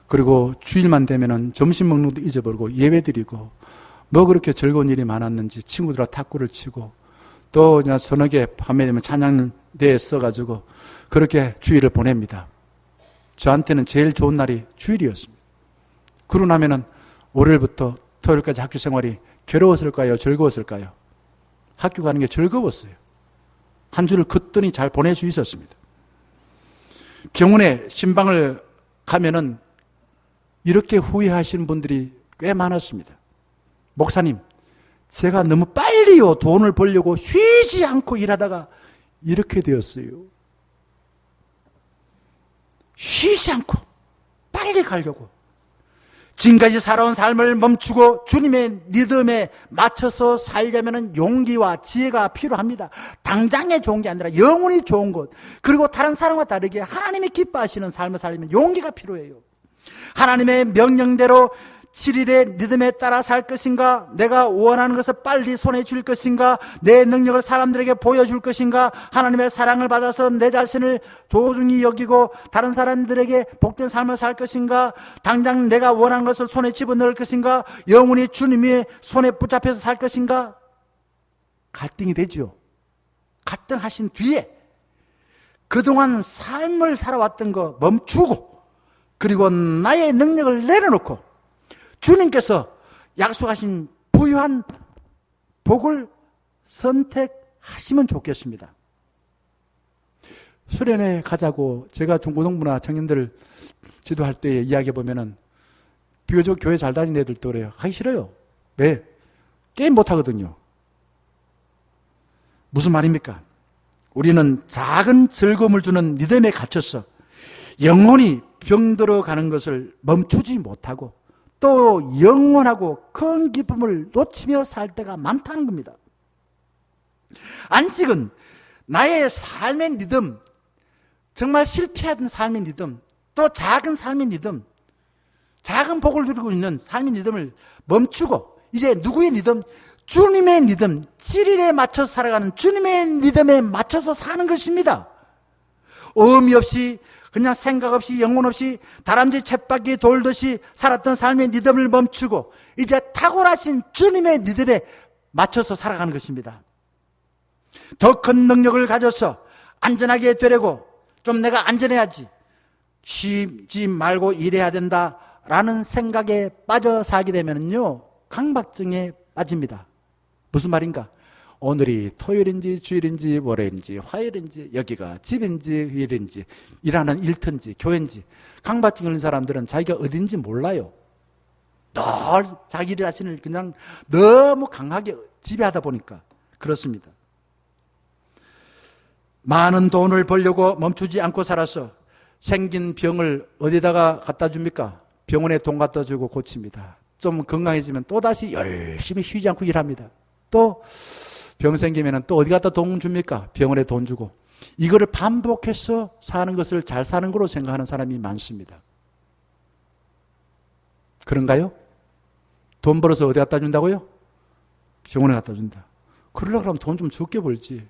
그리고 주일만 되면은 점심 먹는 것도 잊어버리고 예배 드리고 뭐 그렇게 즐거운 일이 많았는지 친구들과 탁구를 치고 또 그냥 서너 개 밤에 되면 찬양대에 써가지고 그렇게 주일을 보냅니다. 저한테는 제일 좋은 날이 주일이었습니다. 그러고 나면은 월요일부터 토요일까지 학교 생활이 괴로웠을까요? 즐거웠을까요? 학교 가는 게 즐거웠어요. 한 주를 그랬더니 잘 보낼 수 있었습니다. 병원에 신방을 가면은 이렇게 후회하시는 분들이 꽤 많았습니다. 목사님, 제가 너무 빨리요 돈을 벌려고 쉬지 않고 일하다가 이렇게 되었어요. 쉬지 않고 빨리 가려고 지금까지 살아온 삶을 멈추고 주님의 리듬에 맞춰서 살려면 용기와 지혜가 필요합니다. 당장의 좋은 게 아니라 영원히 좋은 것, 그리고 다른 사람과 다르게 하나님이 기뻐하시는 삶을 살려면 용기가 필요해요. 하나님의 명령대로 7일의 리듬에 따라 살 것인가? 내가 원하는 것을 빨리 손에 줄 것인가? 내 능력을 사람들에게 보여줄 것인가? 하나님의 사랑을 받아서 내 자신을 소중히 여기고 다른 사람들에게 복된 삶을 살 것인가? 당장 내가 원하는 것을 손에 집어넣을 것인가? 영원히 주님의 손에 붙잡혀서 살 것인가? 갈등이 되죠. 갈등하신 뒤에 그동안 삶을 살아왔던 거 멈추고 그리고 나의 능력을 내려놓고 주님께서 약속하신 부유한 복을 선택하시면 좋겠습니다. 수련회 가자고 제가 중고등부나 청년들 지도할 때 이야기해 보면은 비교적 교회 잘 다니는 애들도 그래요. 하기 싫어요. 왜? 게임 못 하거든요. 무슨 말입니까? 우리는 작은 즐거움을 주는 리듬에 갇혀서 영혼이 병들어 가는 것을 멈추지 못하고 또 영원하고 큰 기쁨을 놓치며 살 때가 많다는 겁니다. 안식은 나의 삶의 리듬, 정말 실패하던 삶의 리듬, 또 작은 삶의 리듬, 작은 복을 누리고 있는 삶의 리듬을 멈추고 이제 누구의 리듬? 주님의 리듬, 7일에 맞춰서 살아가는 주님의 리듬에 맞춰서 사는 것입니다. 의미 없이 그냥 생각 없이 영혼 없이 다람쥐 쳇바퀴 돌듯이 살았던 삶의 리듬을 멈추고 이제 탁월하신 주님의 리듬에 맞춰서 살아가는 것입니다. 더 큰 능력을 가져서 안전하게 되려고 좀 내가 안전해야지, 쉬지 말고 일해야 된다라는 생각에 빠져 살게 되면요 강박증에 빠집니다. 무슨 말인가? 오늘이 토요일인지 주일인지 월요일인지 화요일인지 여기가 집인지 일인지 일하는 일터인지 교회인지 강박증 걸린 사람들은 자기가 어딘지 몰라요. 늘 자기 자신을 그냥 너무 강하게 지배하다 보니까 그렇습니다. 많은 돈을 벌려고 멈추지 않고 살아서 생긴 병을 어디다가 갖다 줍니까? 병원에 돈 갖다 주고 고칩니다. 좀 건강해지면 또다시 열심히 쉬지 않고 일합니다. 또 병 생기면 또 어디 갖다 돈 줍니까? 병원에 돈 주고. 이거를 반복해서 사는 것을 잘 사는 거로 생각하는 사람이 많습니다. 그런가요? 돈 벌어서 어디 갖다 준다고요? 병원에 갖다 준다. 그러려고 하면 돈 좀 적게 벌지.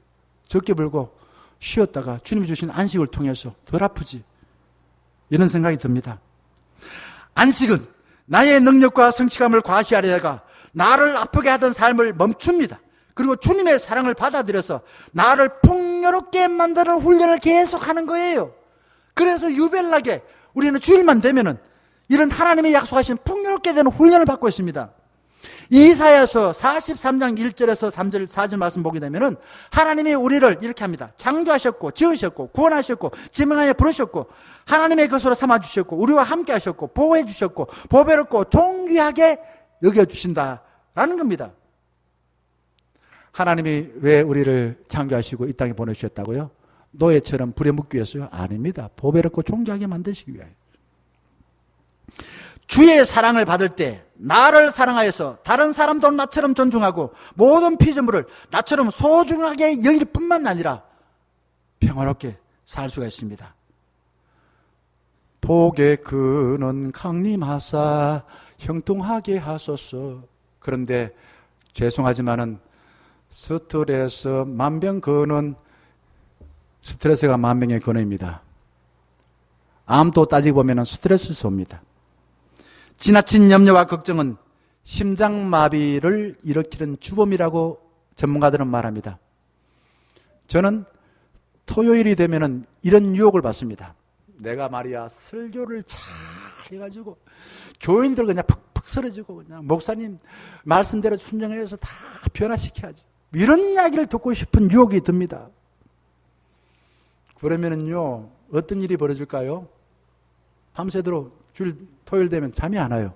적게 벌고 쉬었다가 주님이 주신 안식을 통해서 덜 아프지. 이런 생각이 듭니다. 안식은 나의 능력과 성취감을 과시하려다가 나를 아프게 하던 삶을 멈춥니다. 그리고 주님의 사랑을 받아들여서 나를 풍요롭게 만드는 훈련을 계속하는 거예요. 그래서 유별나게 우리는 주일만 되면은 이런 하나님의 약속하신 풍요롭게 되는 훈련을 받고 있습니다. 이사야서 43장 1절에서 3절 4절 말씀 보게 되면은 하나님이 우리를 이렇게 합니다. 창조하셨고 지으셨고 구원하셨고 지명하여 부르셨고 하나님의 것으로 삼아주셨고 우리와 함께 하셨고 보호해 주셨고 보배롭고 존귀하게 여겨주신다라는 겁니다. 하나님이 왜 우리를 창조하시고 이 땅에 보내주셨다고요? 노예처럼 불에 묻기 위해서요? 아닙니다. 보배롭고 존귀하게 만드시기 위하여. 주의 사랑을 받을 때 나를 사랑하여서 다른 사람도 나처럼 존중하고 모든 피조물을 나처럼 소중하게 여길 뿐만 아니라 평화롭게 살 수가 있습니다. 복의 근원 강림하사 형통하게 하소서. 그런데 죄송하지만은 스트레스가 만병의 근원입니다. 암도 따지고 보면 스트레스소입니다. 지나친 염려와 걱정은 심장마비를 일으키는 주범이라고 전문가들은 말합니다. 저는 토요일이 되면은 이런 유혹을 받습니다. 내가 말이야 설교를 잘 해가지고 교인들 그냥 팍팍 쓰러지고 그냥 목사님 말씀대로 순종해서 다 변화시켜야지. 이런 이야기를 듣고 싶은 유혹이 듭니다. 그러면은요 어떤 일이 벌어질까요? 밤새도록 토요일 되면 잠이 안 와요.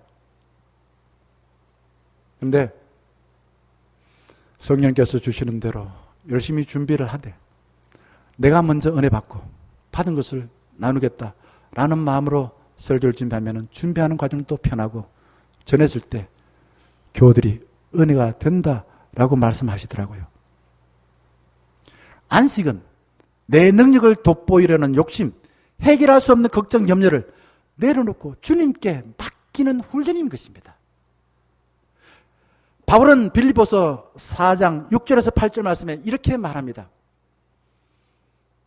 근데 성령께서 주시는 대로 열심히 준비를 하되 내가 먼저 은혜 받고 받은 것을 나누겠다라는 마음으로 설교를 준비하면 준비하는 과정도 편하고 전했을 때 교우들이 은혜가 된다라고 말씀하시더라고요. 안식은 내 능력을 돋보이려는 욕심, 해결할 수 없는 걱정, 염려를 내려놓고 주님께 맡기는 훈련인 것입니다. 바울은 빌립보서 4장 6절에서 8절 말씀에 이렇게 말합니다.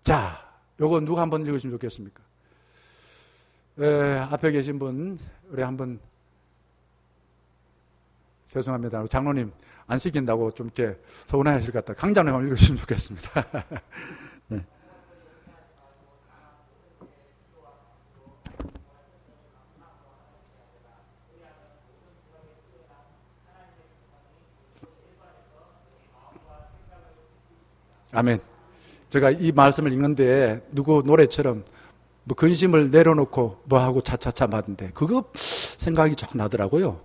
자, 요거 누가 한번 읽으시면 좋겠습니까? 앞에 계신 분, 우리 한번, 죄송합니다. 장로님 안 시킨다고 좀 이렇게 서운해 하실 것 같다. 강장로님 한번 읽으시면 좋겠습니다. 네. 아멘. 제가 이 말씀을 읽는데 누구 노래처럼 뭐 근심을 내려놓고 뭐 하고 차차차 하던데 그거 생각이 조금 나더라고요.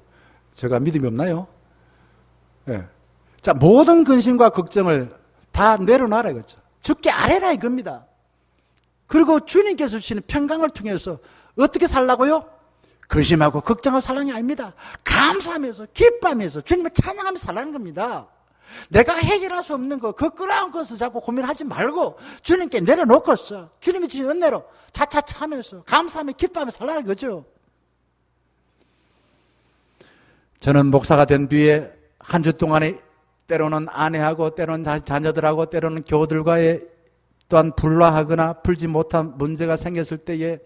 제가 믿음이 없나요? 예. 자, 모든 근심과 걱정을 다 내려놔라 이거죠. 주께 아뢰라 이겁니다. 그리고 주님께서 주시는 평강을 통해서 어떻게 살라고요? 근심하고 걱정하고 살라는 게 아닙니다. 감사하면서 기뻐하면서 주님을 찬양하면서 살라는 겁니다. 내가 해결할 수 없는 거, 그 끌어온 것을 자꾸 고민하지 말고 주님께 내려놓고서 주님이 주신 은혜로 차차차 하면서 감사하며 기뻐하며 살라는 거죠. 저는 목사가 된 뒤에 한 주 동안에 때로는 아내하고 때로는 자녀들하고 때로는 교우들과의 또한 불화하거나 풀지 못한 문제가 생겼을 때에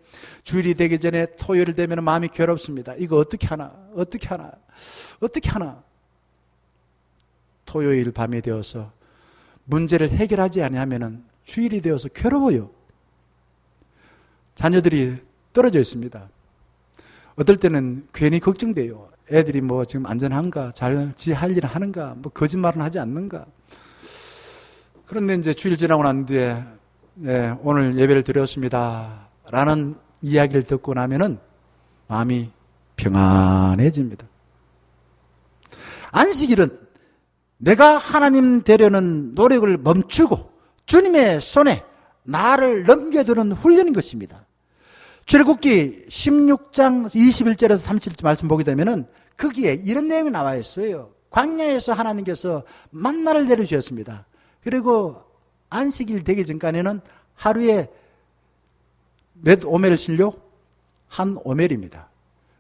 주일이 되기 전에 토요일 되면 마음이 괴롭습니다. 이거 어떻게 하나? 토요일 밤이 되어서 문제를 해결하지 아니하면 주일이 되어서 괴로워요. 자녀들이 떨어져 있습니다. 어떨 때는 괜히 걱정돼요. 애들이 뭐 지금 안전한가? 잘 할 일을 하는가? 뭐 거짓말은 하지 않는가? 그런데 이제 주일 지나고 난 뒤에 오늘 예배를 드렸습니다 라는 이야기를 듣고 나면은 마음이 평안해집니다. 안식일은 내가 하나님 되려는 노력을 멈추고 주님의 손에 나를 넘겨두는 훈련인 것입니다. 출애굽기 16장 21절에서 37절 말씀 보게 되면은 거기에 이런 내용이 나와 있어요. 광야에서 하나님께서 만나를 내려주셨습니다. 그리고 안식일 되기 전까지는 하루에 몇 오멜 실려? 한 오멜입니다.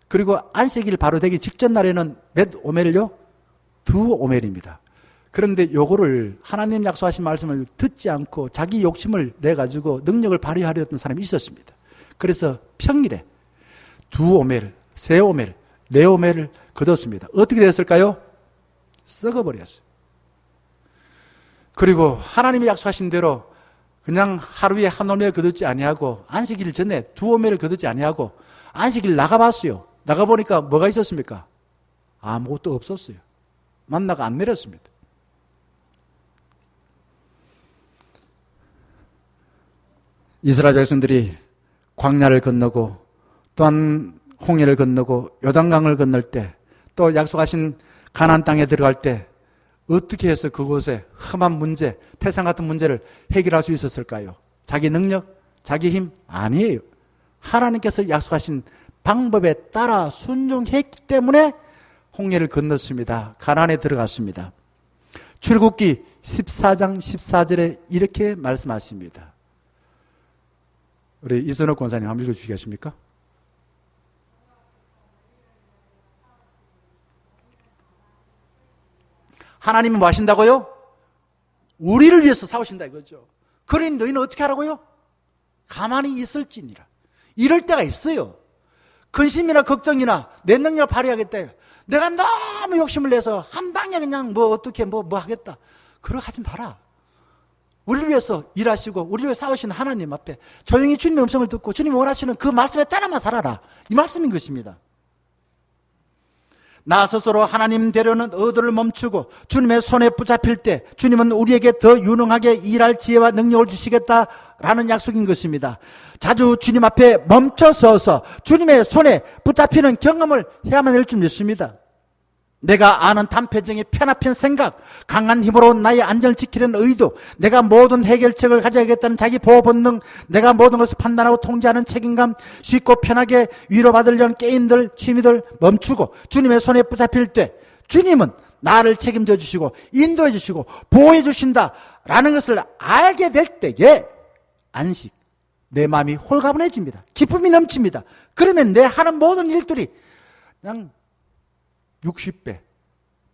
그리고 안식일 바로 되기 직전 날에는 몇 오멜요? 2 오멜입니다. 그런데 요거를 하나님 약속하신 말씀을 듣지 않고 자기 욕심을 내가지고 능력을 발휘하려던 사람이 있었습니다. 그래서 평일에 2 오멜, 3 오멜, 4 오멜을 거뒀습니다. 어떻게 됐을까요? 썩어버렸어요. 그리고 하나님이 약속하신 대로 그냥 하루에 한 오멜 거두지 아니하고 안식일 전에 2 오멜을 거두지 아니하고 안식일 나가봤어요. 나가보니까 뭐가 있었습니까? 아무것도 없었어요. 만나가 안 내렸습니다. 이스라엘 백성들이 광야를 건너고 또한 홍해를 건너고 요단강을 건널 때 또 약속하신 가나안 땅에 들어갈 때 어떻게 해서 그곳에 험한 문제, 태산 같은 문제를 해결할 수 있었을까요? 자기 능력, 자기 힘? 아니에요. 하나님께서 약속하신 방법에 따라 순종했기 때문에 홍해를 건넜습니다. 가나안에 들어갔습니다. 출애굽기 14장 14절에 이렇게 말씀하십니다. 우리 이선옥 권사님 한번 읽어주시겠습니까? 하나님은 뭐 하신다고요? 우리를 위해서 싸우신다 이거죠. 그러니 너희는 어떻게 하라고요? 가만히 있을지니라. 이럴 때가 있어요. 근심이나 걱정이나 내 능력을 발휘하겠다. 내가 너무 욕심을 내서 한 방에 그냥 뭐 어떻게 뭐 하겠다. 그러고 하지 마라. 우리를 위해서 일하시고 우리를 위해 싸우시는 하나님 앞에 조용히 주님의 음성을 듣고 주님이 원하시는 그 말씀에 따라만 살아라. 이 말씀인 것입니다. 나 스스로 하나님 되려는 의도를 멈추고 주님의 손에 붙잡힐 때 주님은 우리에게 더 유능하게 일할 지혜와 능력을 주시겠다라는 약속인 것입니다. 자주 주님 앞에 멈춰서서 주님의 손에 붙잡히는 경험을 해야만 할 줄 믿습니다. 내가 아는 단편적인 편합한 생각, 강한 힘으로 나의 안전을 지키려는 의도, 내가 모든 해결책을 가져야겠다는 자기 보호 본능, 내가 모든 것을 판단하고 통제하는 책임감, 쉽고 편하게 위로받으려는 게임들, 취미들 멈추고 주님의 손에 붙잡힐 때 주님은 나를 책임져 주시고 인도해 주시고 보호해 주신다라는 것을 알게 될 때에 안식, 내 마음이 홀가분해집니다. 기쁨이 넘칩니다. 그러면 내 하는 모든 일들이 그냥 60배,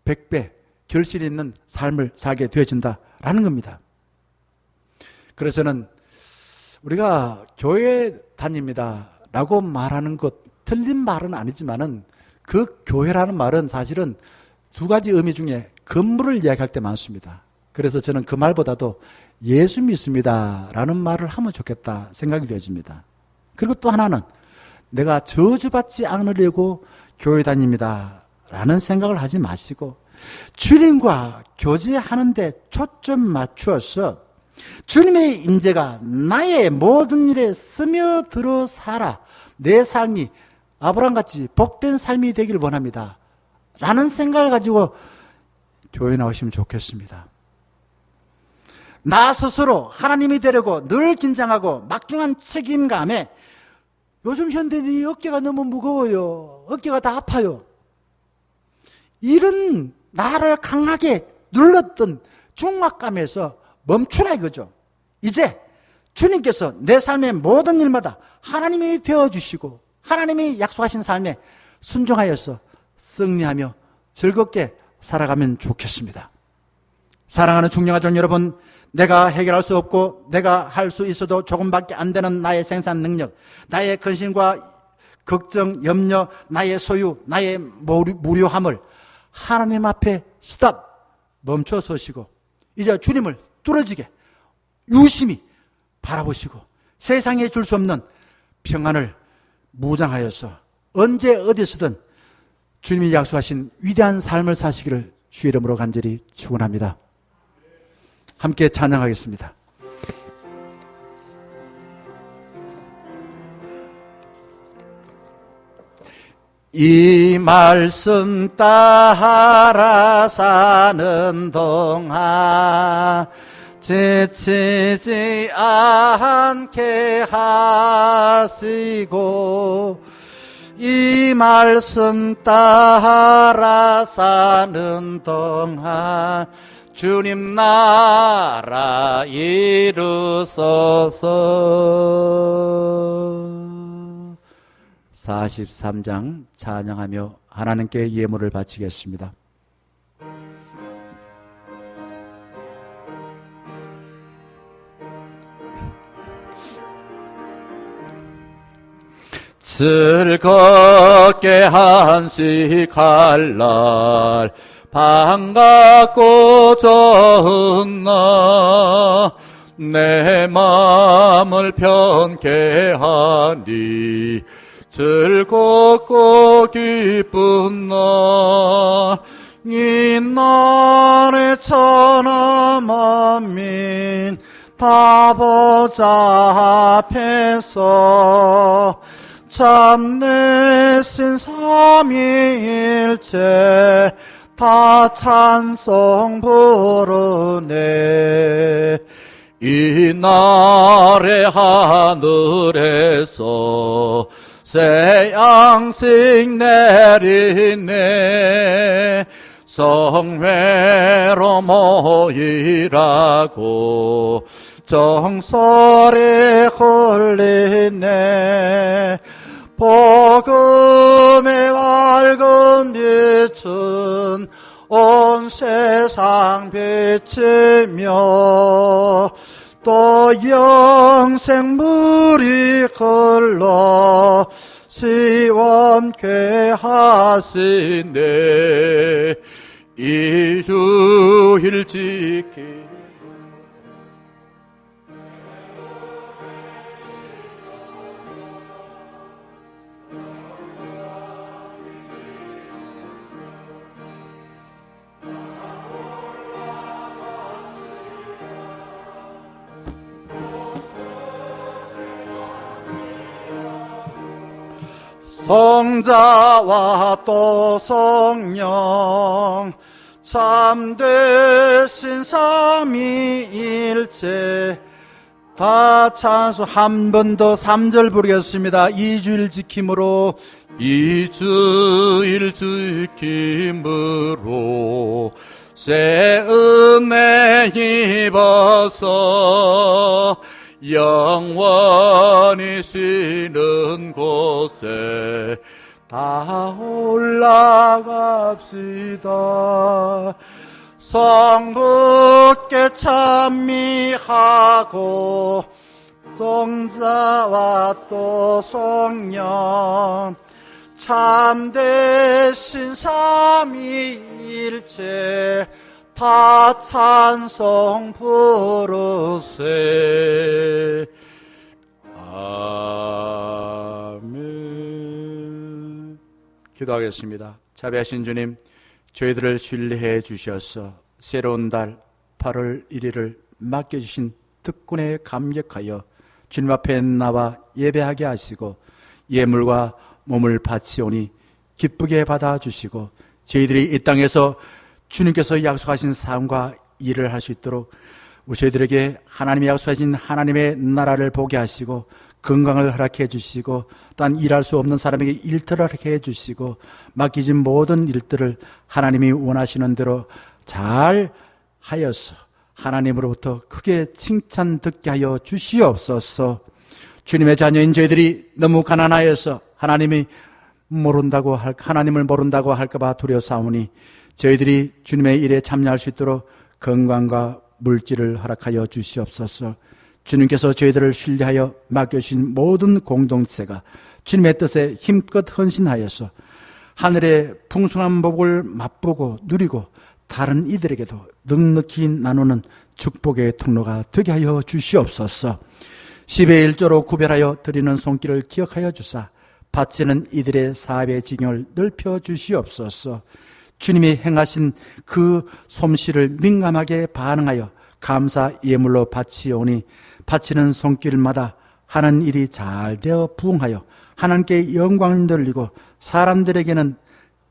100배 결실이 있는 삶을 살게 되어진다라는 겁니다. 그래서는 우리가 교회 다닙니다라고 말하는 것 틀린 말은 아니지만은 그 교회라는 말은 사실은 2가지 의미 중에 건물을 이야기할 때 많습니다. 그래서 저는 그 말보다도 예수 믿습니다라는 말을 하면 좋겠다 생각이 되어집니다. 그리고 또 하나는 내가 저주받지 않으려고 교회 다닙니다 라는 생각을 하지 마시고 주님과 교제하는 데 초점 맞추어서 주님의 임재가 나의 모든 일에 스며들어 살아 내 삶이 아브라함같이 복된 삶이 되기를 원합니다 라는 생각을 가지고 교회 나오시면 좋겠습니다. 나 스스로 하나님이 되려고 늘 긴장하고 막중한 책임감에 요즘 현대인이 어깨가 너무 무거워요, 어깨가 다 아파요, 이런 나를 강하게 눌렀던 중압감에서 멈추라 이거죠. 이제 주님께서 내 삶의 모든 일마다 하나님이 되어주시고 하나님이 약속하신 삶에 순종하여서 승리하며 즐겁게 살아가면 좋겠습니다. 사랑하는 중령아전 여러분, 내가 해결할 수 없고 내가 할 수 있어도 조금밖에 안 되는 나의 생산 능력, 나의 근심과 걱정, 염려, 나의 소유, 나의 무료함을 하나님 앞에 스탑, 멈춰 서시고 이제 주님을 뚫어지게 유심히 바라보시고 세상에 줄 수 없는 평안을 무장하여서 언제 어디서든 주님이 약속하신 위대한 삶을 사시기를 주의 이름으로 간절히 축원합니다. 함께 찬양하겠습니다. 이 말씀 따라 사는 동안 지치지 않게 하시고 이 말씀 따라 사는 동안 주님 나라 이루소서. 43장 찬양하며 하나님께 예물을 바치겠습니다. 즐겁게 한식할 날 반갑고 좋은 날 내 마음을 편케 하니 즐겁고 기쁜 날 이 날에 천하 만민 다 보좌 앞에서 참내신 삼위일체 다 찬송 부르네. 이 날에 하늘에서 새 양식 내리네. 성회로 모이라고 정소리 흘리네. 복음의 밝은 빛은 온 세상 비치며 또 영생물이 흘러 시원케 하시네. 이 주일 지키 성자와 또 성령 참되신 삼위일체 다 찬송. 한 번 더 3절 부르겠습니다. 이 주일 지킴으로 이 주일 지킴으로 새 은혜 입어서 영원히 쉬는 곳에 다 올라갑시다. 성부께 찬미하고 성자와 또 성령 참되신 삼위일체 다 찬송 부르세. 아멘. 기도하겠습니다. 자비하신 주님, 저희들을 신뢰해 주셔서 새로운 달 8월 1일을 맡겨주신 특권에 감격하여 주님 앞에 나와 예배하게 하시고 예물과 몸을 바치오니 기쁘게 받아주시고 저희들이 이 땅에서 주님께서 약속하신 삶과 일을 할 수 있도록 저희들에게 하나님이 약속하신 하나님의 나라를 보게 하시고 건강을 허락해 주시고 또한 일할 수 없는 사람에게 일터를 허락해 주시고 맡기진 모든 일들을 하나님이 원하시는 대로 잘 하여서 하나님으로부터 크게 칭찬 듣게 하여 주시옵소서. 주님의 자녀인 저희들이 너무 가난하여서 하나님을 모른다고 할까봐 두려워사오니 저희들이 주님의 일에 참여할 수 있도록 건강과 물질을 허락하여 주시옵소서. 주님께서 저희들을 신뢰하여 맡겨주신 모든 공동체가 주님의 뜻에 힘껏 헌신하여서 하늘의 풍성한 복을 맛보고 누리고 다른 이들에게도 넉넉히 나누는 축복의 통로가 되게 하여 주시옵소서. 10의 1조로 구별하여 드리는 손길을 기억하여 주사 바치는 이들의 사업의 지경을 넓혀 주시옵소서. 주님이 행하신 그 솜씨를 민감하게 반응하여 감사 예물로 바치오니 바치는 손길마다 하는 일이 잘 되어 부응하여 하나님께 영광을 돌리고 사람들에게는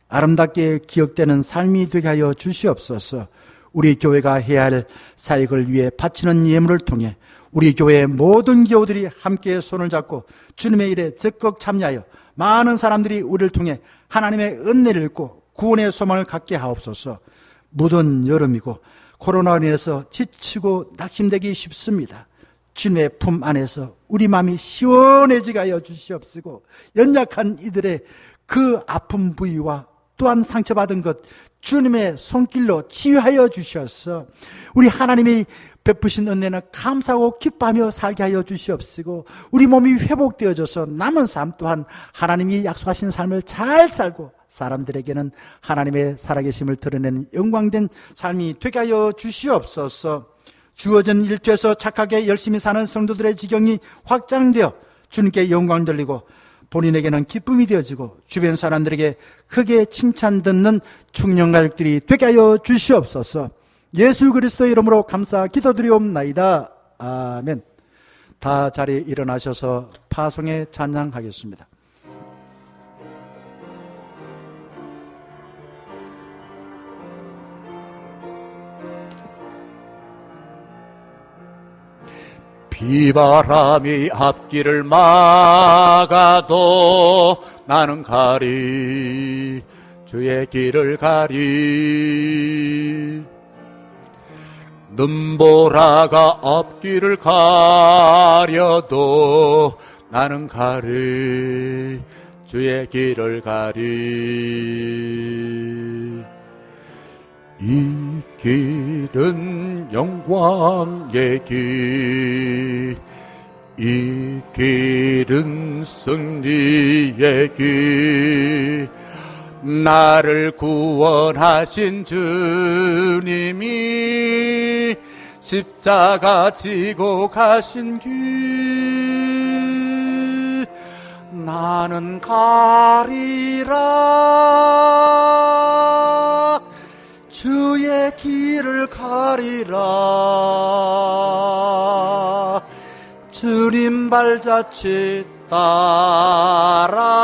아름답게 기억되는 삶이 되게 하여 주시옵소서. 우리 교회가 해야 할 사역을 위해 바치는 예물을 통해 우리 교회의 모든 교우들이 함께 손을 잡고 주님의 일에 적극 참여하여 많은 사람들이 우리를 통해 하나님의 은혜를 읽고 구원의 소망을 갖게 하옵소서. 무더운 여름이고 코로나로 인해서 지치고 낙심되기 쉽습니다. 주님의 품 안에서 우리 마음이 시원해지게 하여 주시옵시고 연약한 이들의 그 아픈 부위와 또한 상처받은 것 주님의 손길로 치유하여 주셔서 우리 하나님이 베푸신 은혜는 감사하고 기뻐하며 살게 하여 주시옵시고 우리 몸이 회복되어져서 남은 삶 또한 하나님이 약속하신 삶을 잘 살고 사람들에게는 하나님의 살아계심을 드러내는 영광된 삶이 되게 하여 주시옵소서. 주어진 일터에서 착하게 열심히 사는 성도들의 지경이 확장되어 주님께 영광 돌리고 본인에게는 기쁨이 되어지고 주변 사람들에게 크게 칭찬 듣는 충령가족들이 되게 하여 주시옵소서. 예수 그리스도의 이름으로 감사 기도드리옵나이다. 아멘. 다 자리에 일어나셔서 파송에 찬양하겠습니다. 비바람이 앞길을 막아도 나는 가리 주의 길을 가리 눈보라가 앞길을 가려도 나는 가리 주의 길을 가리 이 길은 영광의 길, 이 길은 승리의 길, 나를 구원하신 주님이 십자가 지고 가신 길, 나는 가리라 주의 길을 가리라 주님 발자취 따라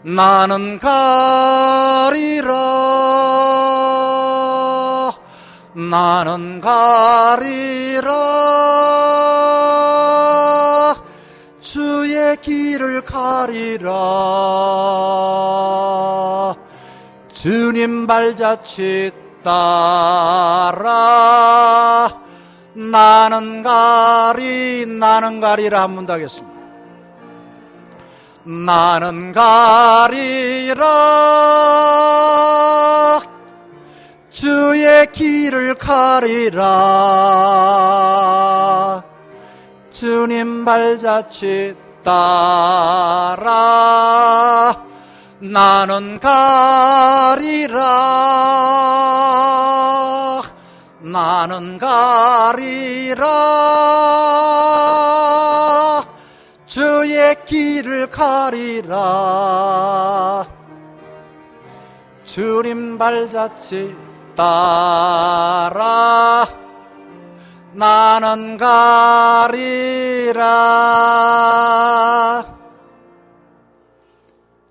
나는 가리라 나는 가리라 주의 길을 가리라 주님 발자취 따라 나는 가리라 한 번 더 하겠습니다. 나는 가리라 주의 길을 가리라 주님 발자취 따라 나는 가리라 나는 가리라 주의 길을 가리라 주님 발자취 따라 나는 가리라.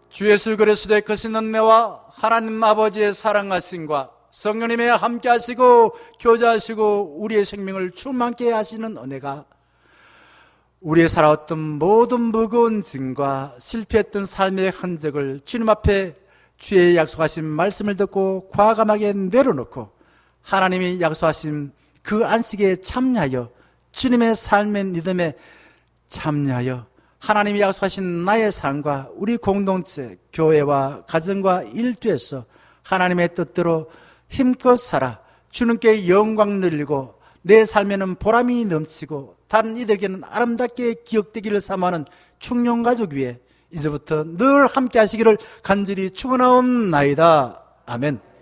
주 예수 그리스도의 크신 은혜와 하나님 아버지의 사랑하심과 성령님의 함께 하시고 교제하시고 우리의 생명을 충만케 하시는 은혜가 우리의 살아왔던 모든 무거운 짐과 실패했던 삶의 흔적을 주님 앞에 주의 약속하신 말씀을 듣고 과감하게 내려놓고 하나님이 약속하신 그 안식에 참여하여 주님의 삶의 리듬에 참여하여 하나님이 약속하신 나의 삶과 우리 공동체, 교회와 가정과 일터에서 하나님의 뜻대로 힘껏 살아 주님께 영광 늘리고 내 삶에는 보람이 넘치고 다른 이들에게는 아름답게 기억되기를 사모하는 충령가족 위에 이제부터 늘 함께 하시기를 간절히 축원하옵나이다. 아멘.